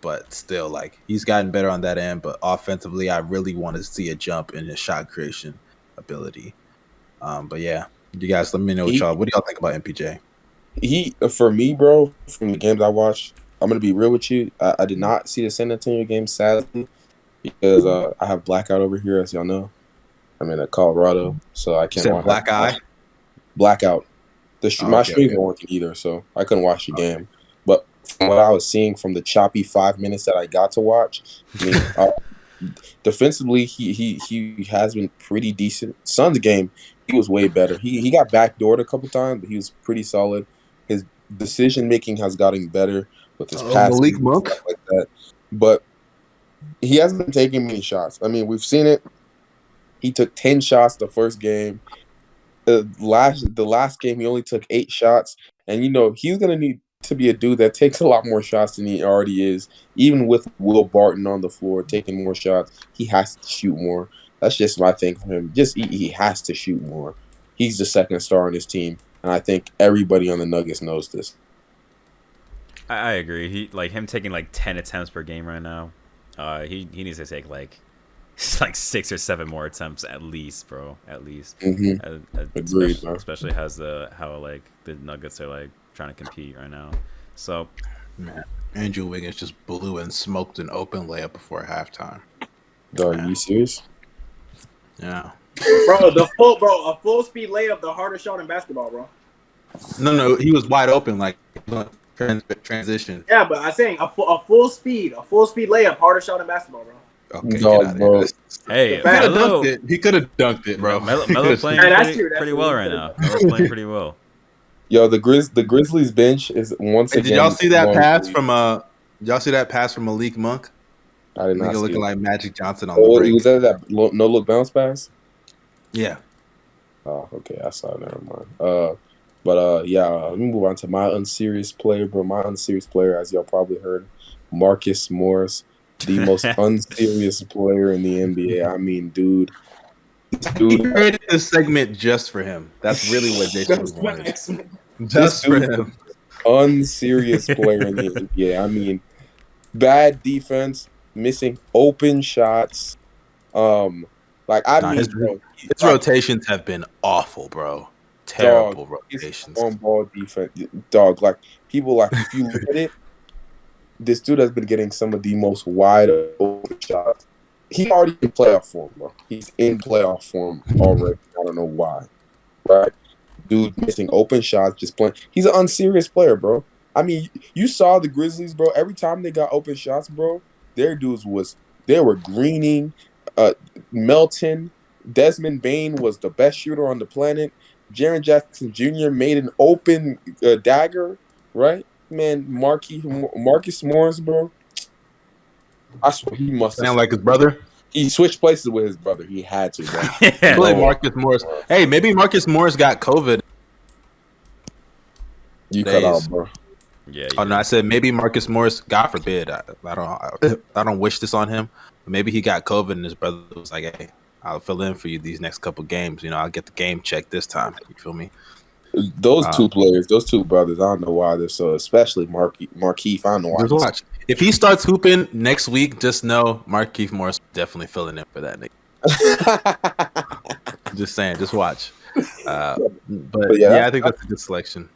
But still, like, he's gotten better on that end. But offensively, I really want to see a jump in his shot creation ability. But yeah, you guys, let me know what do y'all think about MPJ? For me, bro, from the games I watched, I'm gonna be real with you. I did not see the San Antonio game, sadly, because I have blackout over here, as y'all know. I'm in Colorado, so I can't watch. Black eye? Blackout. My streams weren't working either, so I couldn't watch the game. But from what I was seeing from the choppy 5 minutes that I got to watch, I mean, defensively, he has been pretty decent. Suns game, he was way better. He got backdoored a couple times, but he was pretty solid. His decision making has gotten better with his passing Malik and Monk. stuff like that. But he hasn't been taking many shots. I mean, we've seen it. He took 10 shots the first game. The last game, he only took 8 shots. And, he's going to need to be a dude that takes a lot more shots than he already is. Even with Will Barton on the floor taking more shots, he has to shoot more. That's just my thing for him. He has to shoot more. He's the second star on his team. And I think everybody on the Nuggets knows this. I agree. Him taking 10 attempts per game right now. He needs to take 6 or 7 more attempts at least, bro. At least. Mm-hmm. Agreed, especially how the Nuggets are trying to compete right now. So, man, Andrew Wiggins just blew and smoked an open layup before halftime. Dog, are you serious? Yeah. Bro, a full speed layup, the hardest shot in basketball, bro. No, he was wide open, transition. Yeah, but I'm saying a full speed layup, hardest shot in basketball, bro. Okay, Dog, bro. Hey, he could have dunked it, bro. Melo playing pretty well right now. Melo's playing pretty well. Yo, the Grizzlies bench is once again. Did y'all see that pass from Y'all see that pass from Malik Monk? I did not see looking it. like Magic Johnson on the break. Was that no look bounce pass? Yeah. Oh, okay. I saw it. Never mind. Let me move on to my unserious player, bro. My unserious player, as y'all probably heard, Marcus Morris, the most unserious player in the NBA. I mean, dude. He created this segment just for him. That's really what JSmooth wanted. Just for him. Unserious player in the NBA. I mean, bad defense, missing open shots. His rotations have been awful, bro. Terrible rotations. On ball defense, dog. If you look at it, this dude has been getting some of the most wide open shots. He's already in playoff form, bro. He's in playoff form already. I don't know why. Right? Dude missing open shots, just playing. He's an unserious player, bro. I mean, you saw the Grizzlies, bro. Every time they got open shots, bro, they were greening. Melton, Desmond Bain was the best shooter on the planet. Jaren Jackson Jr. made an open dagger, right? Man, Marcus Morris, bro. I swear he must sound like his brother. He switched places with his brother. He had to, bro. Play Marcus Morris. Hey, maybe Marcus Morris got COVID. You cut out, bro. Yeah. Oh no, I said maybe Marcus Morris. God forbid. I don't wish this on him. But maybe he got COVID and his brother was like, "Hey, I'll fill in for you these next couple games. I'll get the game check this time." You feel me? Those two players, those two brothers, I don't know why they're so, especially Markieff. I don't know why. Just watch. If he starts hooping next week, just know Markieff Morris definitely filling in for that nigga. Just saying, just watch. But yeah, I think that's a good selection.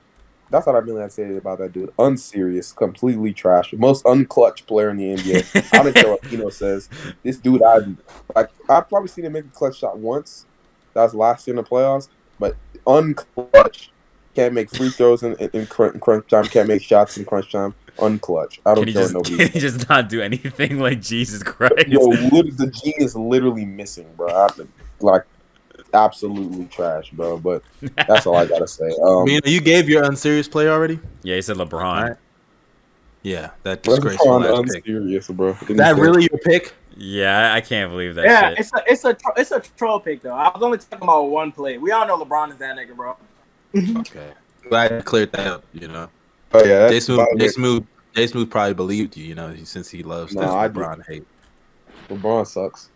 That's what I really had to say about that dude. Unserious, completely trash. Most unclutch player in the NBA. I don't care what Bino says. This dude, I've probably seen him make a clutch shot once. That was last year in the playoffs. But unclutch. Can't make free throws in crunch time. Can't make shots in crunch time. Unclutch. I don't care what nobody says. Can he just not do anything? Jesus Christ. Yo, the gene is literally missing, bro. Absolutely trash, bro. But that's all I gotta say. You gave your unserious play already? Yeah, he said LeBron. Right. Yeah, that disgraceful pick. Unserious, bro. Is that really your pick? Yeah, I can't believe that. Yeah, shit. it's a troll pick though. I was only talking about one play. We all know LeBron is that nigga, bro. Okay, glad you cleared that up. Oh yeah, JSmooth probably believed you. Since he loves LeBron hate. LeBron sucks.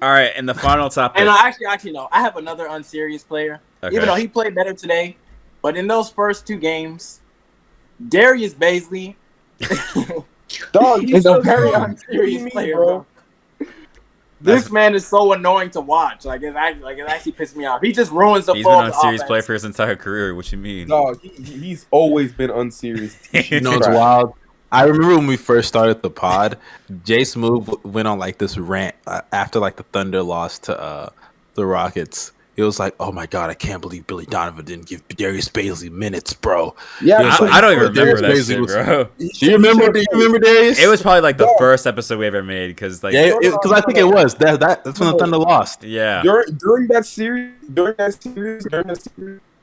All right, and the final topic. And actually, no. I have another unserious player. Okay. Even though he played better today, but in those first 2 games, Darius Baisley, dog, he's a very unserious player, bro. This man is so annoying to watch. It actually pissed me off. He just ruins the flow. He's been unserious player for his entire career. What you mean? Dog, he's always been unserious. It's wild. I remember when we first started the pod, JSmooth went on this rant after the Thunder lost to the Rockets. he was like, "Oh my god, I can't believe Billy Donovan didn't give Darius Baisley minutes, bro." Yeah, He was like, I don't even remember Darius that Baisley shit, was- bro. Do you remember Darius? It was probably like the Yeah. first episode we ever made because like Yeah, because I think it was that's when the Thunder lost. yeah. during that series,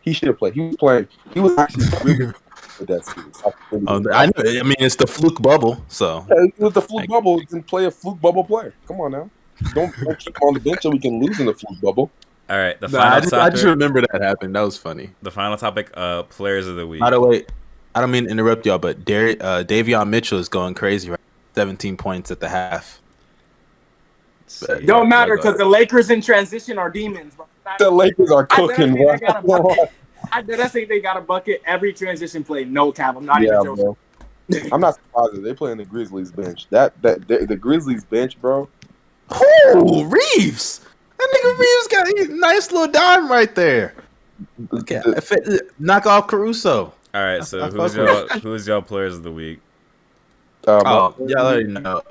he should have played. He was playing. He was actually really good with that series. I know. I mean, it's the fluke bubble, so Yeah, it was the fluke bubble. You can play a fluke bubble player. Come on now. Don't keep him on the bench so we can lose in the fluke bubble. All right, the Nah, final I topic. just remember that happened. That was funny. The final topic. Players of the week. By the way, I don't mean to interrupt y'all, but Davion Mitchell is going crazy. Right, 17 points at the half. Don't matter because the Lakers in transition are demons. Bro. The Lakers are cooking, bro. I think they got a bucket every transition play. No cap. I'm not even joking. Bro. I'm not surprised that they playing the Grizzlies bench. The Grizzlies bench, bro. Oh, Reeves! That nigga Reeves got a nice little dime right there. Okay, knock off Caruso. All right, so who's your players of the week? Y'all already know.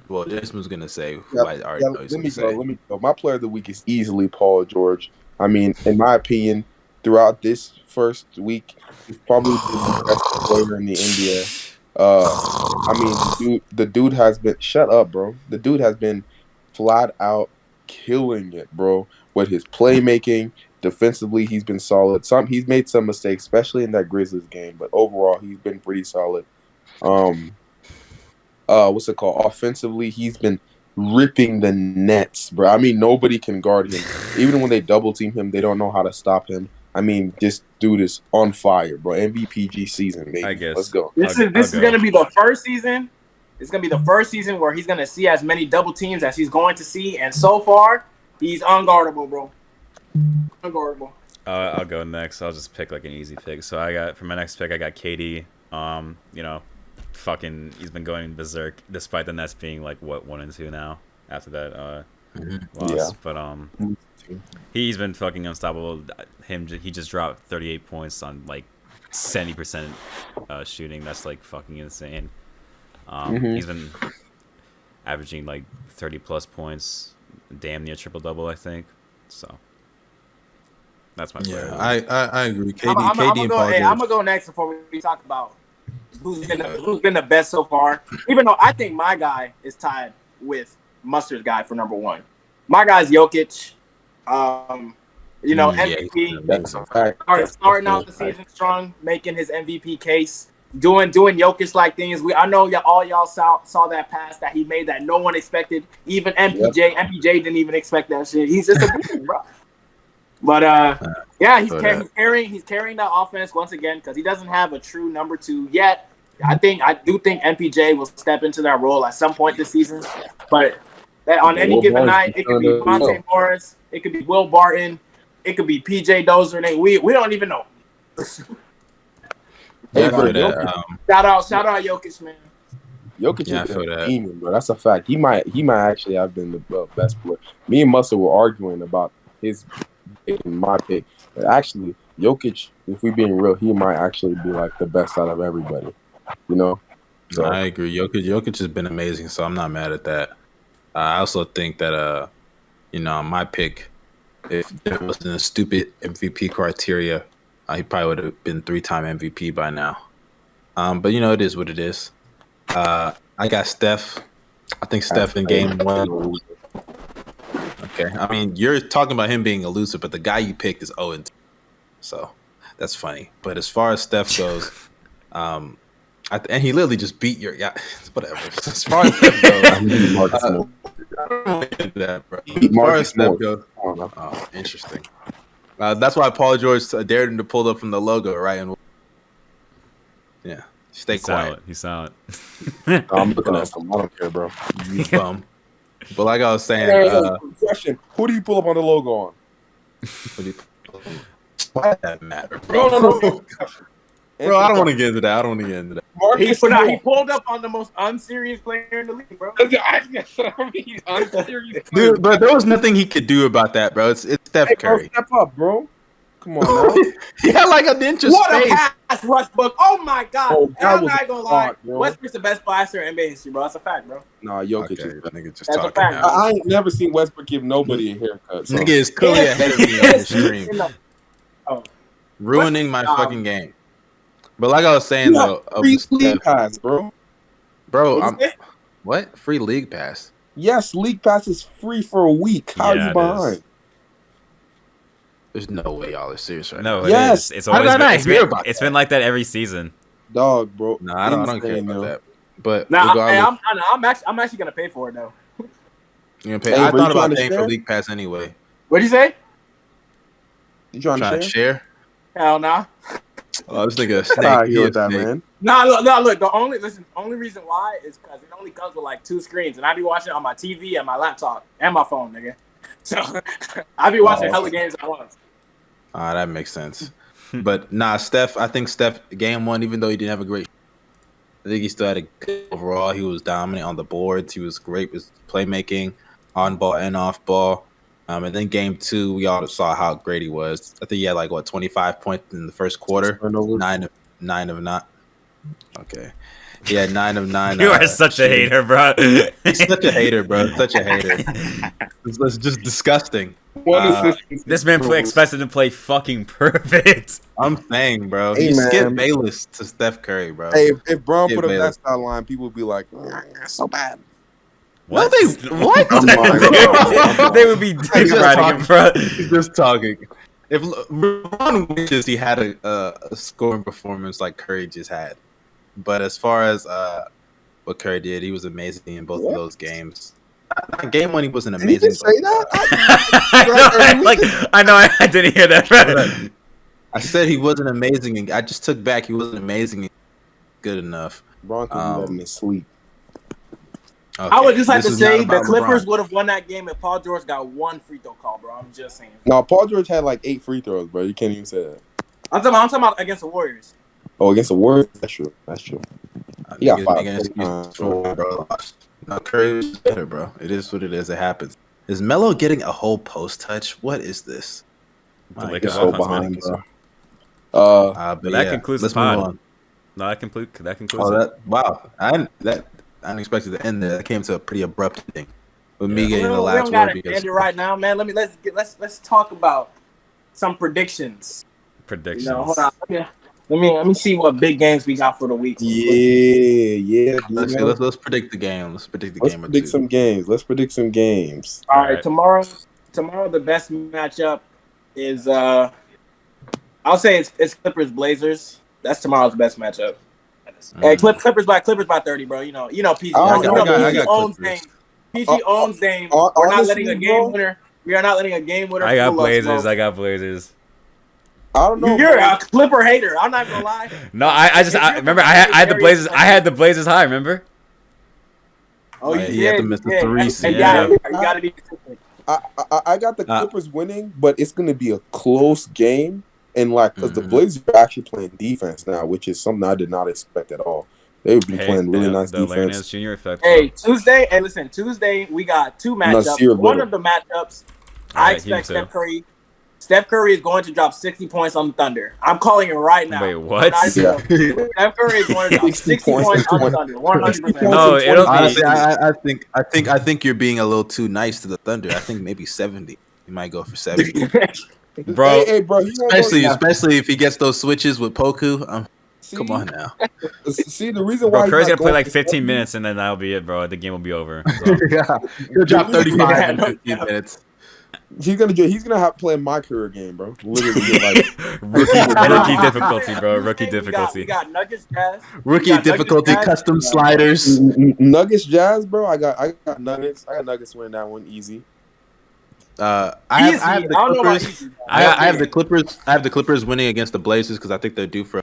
Well, JSmooth's gonna say who I already know. Let me go. My player of the week is easily Paul George. I mean, in my opinion, throughout this first week, he's probably the best player in the NBA. I mean, the dude has been shut up, bro. The dude has been flat out killing it, bro. With his playmaking, defensively, he's been solid. He's made some mistakes, especially in that Grizzlies game, but overall, he's been pretty solid. What's it called? Offensively, he's been ripping the nets, bro. I mean, nobody can guard him. Even when they double team him, they don't know how to stop him. I mean, this dude is on fire, bro. MVPG season, baby. I guess. Let's go. This is going to be the first season. It's going to be the first season where he's going to see as many double teams as he's going to see. And so far, he's unguardable, bro. Unguardable. I'll go next. I'll just pick like an easy pick. So for my next pick, I got KD. He's been going berserk despite the Nets being like 1-2 now after that loss. Yeah. But he's been fucking unstoppable. He just dropped 38 points on like 70% shooting. That's like fucking insane. He's been averaging like 30 plus points, damn near triple double, I think. So that's my player. Yeah, I agree. KD I'm and Paul George. gonna go next before we talk about who's been the best so far. Even though I think my guy is tied with Mustard's guy for number one. My guy's Jokic. MVP. That's a fact. Starting out the season strong, making his MVP case, doing Jokic like things. I know y'all saw that pass that he made that no one expected. Even MPJ. Yep. MPJ didn't even expect that shit. He's just a beast, bro. But he's carrying that offense once again because he doesn't have a true number two yet. I do think MPJ will step into that role at some point this season. But on any given night, it could be Monte Morris, it could be Will Barton, it could be PJ Dozier. We don't even know. Shout out Jokic, man. Jokic is a demon, bro. That's a fact. He might actually have been the best player. Me and Mustard were arguing about his pick and my pick. But actually, Jokic, if we're being real, he might actually be like the best out of everybody. You know? So I agree. Jokic has been amazing, so I'm not mad at that. I also think that my pick, if there wasn't a stupid MVP criteria, he probably would have been 3-time MVP by now. But it is what it is. I got Steph. I think Steph in game one. Okay. I mean, you're talking about him being elusive, but the guy you picked is 0-2. So that's funny. But as far as Steph goes, and he literally just beat your guy. Whatever. As far as Steph goes, I don't want to get into that, bro. As far as Steph goes, interesting. That's why Paul George dared him to pull up from the logo, right? And stay quiet. He's silent. I'm looking at him. I don't care, bro. You bum. But like I was saying, question: who do you pull up on the logo on? Why does that matter, bro? No. Bro, I don't want to get into that. He pulled up on the most unserious player in the league, bro. Dude, but there was nothing he could do about that, bro. It's Steph Curry. Step up, bro. Come on, now. He had like an inch of space. last rush book. Oh my god! Oh, And that I'm was not gonna lie. hard, bro. Westbrook's the best blaster in NBA history, bro. That's a fact, bro. Nah, Jokic Okay, is better. that nigga just That's a talking fact. now. I ain't never seen Westbrook give nobody a haircut. So. Nigga is clearly ahead of me on the stream, Oh, ruining my fucking game. But like I was saying You have though, free league pass, bro. bro, what'd I'm you say? what free league pass? Yes, league pass is free for a week. How Yeah, are it you behind? is. There's no way y'all are serious right No, now. it Yes. is. It's How did always I been, not it's hear been, about it's that? been like that every season. Dog, bro. No, I don't care Insane, about yo. that. But Nah, regardless, I'm actually gonna pay for it though. you're gonna pay. Hey, I bro, thought you trying about to paying for share? league pass anyway. What'd you say? You trying Trying to to share? share. Hell nah. Oh, this nigga a Get out snake. here He a with that, snake. man. No, look. The only reason why is because it only comes with like 2 screens, and I be watching it on my TV and my laptop and my phone, nigga. So I be watching hella games at once. Ah, that makes sense. But nah, Steph. I think Steph game 1, even though he didn't have a great, I think he still had a good overall. He was dominant on the boards. He was great with playmaking, on ball and off ball. And then game 2, we all saw how great he was. I think he had like 25 points in the first quarter. Turnovers. Nine of not. Okay, he had 9 of 9. You are such a shooting. hater, bro. He's such a hater, bro. Such a hater. It's just disgusting. One assist. This man expected to play fucking perfect. I'm saying, bro. Hey, He man. skipped Bayless to Steph Curry, bro. Hey, if Brown Yeah, put up Baylor. that style line, people would be like, so bad. No, they what? I'm lying. They would be dick riding him, bro. He's just talking. If LeBron wishes he had a scoring performance like Curry just had, but as far as what Curry did, he was amazing in both of those games. Game 1, he wasn't Did he amazing. just say that? I know, I didn't hear that, bro. I said he wasn't amazing, and I just took back he wasn't amazing and good enough. Brown could do that in his sleep. Okay, I would just like this to is not say the about Clippers LeBron. would have won that game if Paul George got 1 free throw call, bro. I'm just saying. No, Paul George had like 8 free throws, bro. You can't even say that. I'm talking about against the Warriors. Oh, against the Warriors? That's true. That's true. He got Niggas 5 making excuses for why, bro. No, Curry was better, bro. It is what it is. It happens. Is Melo getting a whole post touch? What is this? The My Lakers so offense, behind, man. bro. But that concludes the let's pod. move on. No, that concludes Oh, it. that wow! I didn't expect it to end there. That came to a pretty abrupt ending. With me Yeah. getting the we last don't got word it because ended right now, man. Let's talk about some predictions. Predictions. You know, hold on. Let me see what big games we got for the week. Yeah. let's Bino. let's predict the game. Let's predict the Let's game or predict two. some games. Let's predict some games. All right, Alright. tomorrow the best matchup is I'll say it's Clippers Blazers. That's tomorrow's best matchup. Hey, Clippers by 30, bro. You know PG. I You got know, PG owns Clippers. Dame. PG owns Dame. We're not honestly, letting a game bro, winner. We are not letting a game winner. I got fool us, Blazers. bro. I got Blazers. I don't know. You're bro. a Clipper hater. I'm not gonna lie. No, I remember I had the Blazers. I had the Blazers high. Remember? Oh, Yeah, you he had to did. miss the Yeah. threes. And Yeah. you gotta be consistent. I got the Clippers winning, but it's going to be a close game. And because the Mhm. Blazers are actually playing defense now, which is something I did not expect at all. They've been playing really nice the Larry defense. Jr. effect. Hey, Tuesday. Hey, listen. Tuesday we got 2 matchups. Nasir One Little. of the matchups, All I right, expect him too. Steph Curry. Steph Curry is going to drop 60 points on the Thunder. I'm calling it right now. Wait, what? Not even joking. Steph Curry is going to drop 60 points on the Thunder. 100%. No, it'll be. Honestly, I think you're being a little too nice to the Thunder. I think maybe 70. He might go for 70. Bro. Hey, bro, you gonna Especially if he gets those switches with Poku. see, Come on now. See, the reason Bro, why Curry's he's gonna not play going like for 15 70 minutes and then that'll be it, bro. The game will be over. So. Yeah, he'll drop 35 in Yeah, 15 minutes. He's gonna have to play my career game, bro. Literally, like rookie difficulty, bro. Rookie difficulty. We got Nuggets Jazz. Rookie Nuggets difficulty, Jazz. custom sliders. Nuggets Jazz, bro. I got Nuggets. I got Nuggets winning that one easy. I Easy. have the I don't know about Clippers. easy. I have the Clippers. I have the Clippers winning against the Blazers because I think they're due for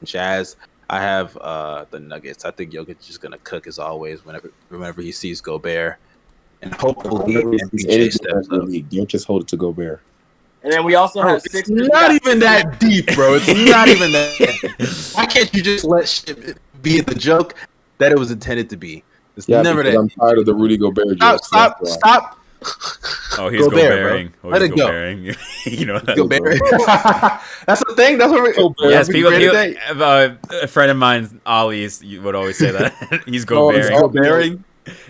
Jazz. I have the Nuggets. I think Jokic is gonna cook as always whenever he sees Gobert, and hopefully MPJ steps up. Don't just hold it to Gobert. And then we also have It's 6. not even that deep, bro. It's not even that. Why can't you just let shit be the joke that it was intended to be? It's Yeah, never because that. I'm tired of the Rudy Gobert jokes. Stop Oh, he's Go go Bear, bearing. bro. Oh, Let he's it go go. bearing. You know that. Go Bear. That's the thing. That's what we're. Go Bear. Yes, we people. created that. A friend of mine, Ollie, would always say that he's go No, it's bearing. Go bearing.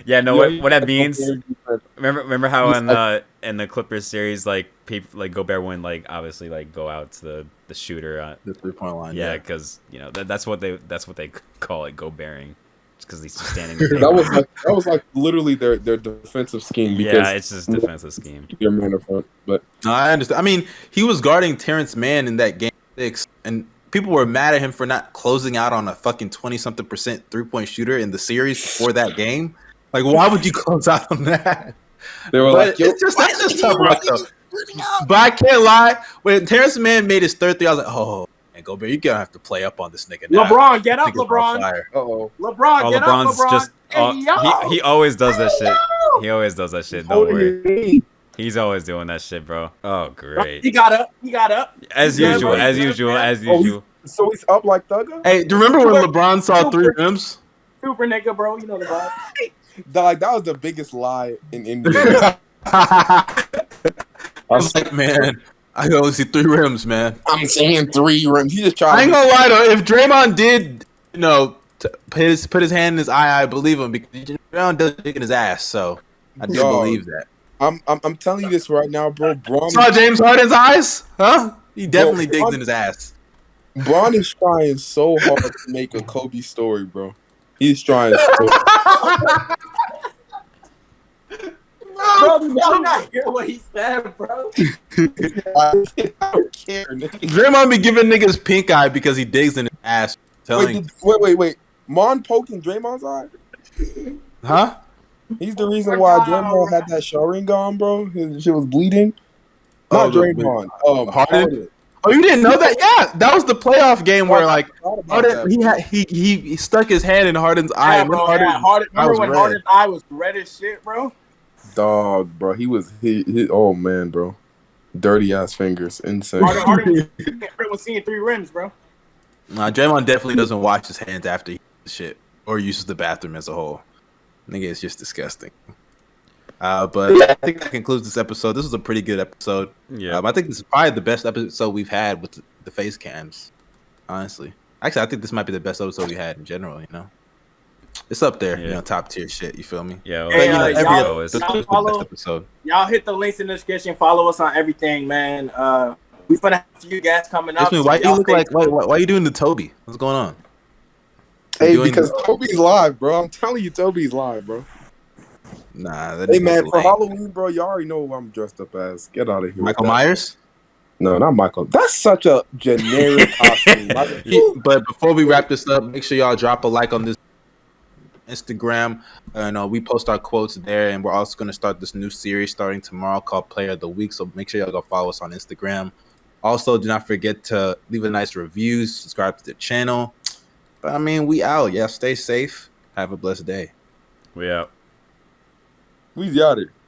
Yeah, no. Yo, What that go means? Bear defense. Remember how He's in the Clippers series, like people like Gobert wouldn't like obviously like go out to the shooter. The 3-point line. Yeah, Yeah. because you know that's what they call it, go bearing, because he's just standing. That was like literally their defensive scheme because Yeah, it's just defensive scheme. their man in front. But No, I understand. I mean, he was guarding Terrence Mann in that game 6, and people were mad at him for not closing out on a fucking 20-something% 3-point shooter in the series before that game. Like, why would you close out on that? they were But like, "Yo, that's just tough luck, though. But I can't lie. When Terrence Mann made his third 3, I was like, oh, man, Gobert, you're going to have to play up on this nigga now. LeBron, get up, Nigga's on LeBron. fire. uh-oh." LeBron, Oh, get LeBron's up, LeBron. just Hey, yo. he always does that shit. yo. He always does that shit. Don't Holding worry, his knee. he's always doing that shit, bro. Oh, great. He got up. He got up. As Yeah, usual, bro. as usual, as Oh, usual. So he's up like Thugger? Hey, do you remember when LeBron saw 3 rims? Super nigga, bro. You know the vibe. Like that was the biggest lie in NBA. I was like, man, I can only see 3 rims, man. I'm saying 3 rims. He just tried. I ain't gonna lie though. If Draymond did, you know, put his hand in his eye, I believe him because Draymond does dick in his ass. So I do Dog. believe that. I'm telling you this right now, bro. Saw James Harden's eyes? Huh? He definitely Bro, digs in his ass. Bron is trying so hard to make a Kobe story, bro. He's trying. So Bro, did y'all not hear what he said, bro? I don't care. Nigga. Draymond be giving niggas pink eye because he digs in his ass. Telling, Wait. Mon poking Draymond's eye? huh? He's the reason why Draymond had that showering gone, bro. His shit was bleeding. Not Oh, the- Draymond. Harden? Oh, you didn't know that? Yeah, that was the playoff game where like Thought about Harden, that, he stuck his hand in Harden's eye. Yeah, And then bro. Harden, Harden, eye remember was when red. Harden's eye was red as shit, bro? Dog, bro. He was oh man, bro. Dirty ass fingers. Insane. Harden was seeing 3 rims, bro. Nah, Draymond definitely doesn't wash his hands after he eats shit or uses the bathroom as a whole. Nigga, it's just disgusting. But yeah, I think that concludes this episode. This was a pretty good episode. Yeah. I think this is probably the best episode we've had with the face cams. Honestly, actually, I think this might be the best episode we had in general. You know, it's up there. Yeah. You know, top tier shit. You feel me? Yeah. Hey, well, y'all- y'all- This was the follow- best episode. Y'all hit the links in the description. Follow us on everything, man. We finna have a few guests coming up. Jasmine, so why do you y'all look stay like? tuned. Why are you doing the Toby? What's going on? Hey, Doing- because Toby's live, bro. I'm telling you, Toby's live, bro. Nah, that Hey, nigga's man, for lame. Halloween, bro, you already know who I'm dressed up as. Get out of here. Michael with that. Myers. No, not Michael. That's such a generic costume. Like, But before we wrap this up, make sure y'all drop a like on this Instagram. And we post our quotes there, and we're also going to start this new series starting tomorrow called Player of the Week. So make sure y'all go follow us on Instagram. Also, do not forget to leave a nice review, subscribe to the channel. But I mean, we out. Yeah, stay safe. Have a blessed day. We out. Weezy out here.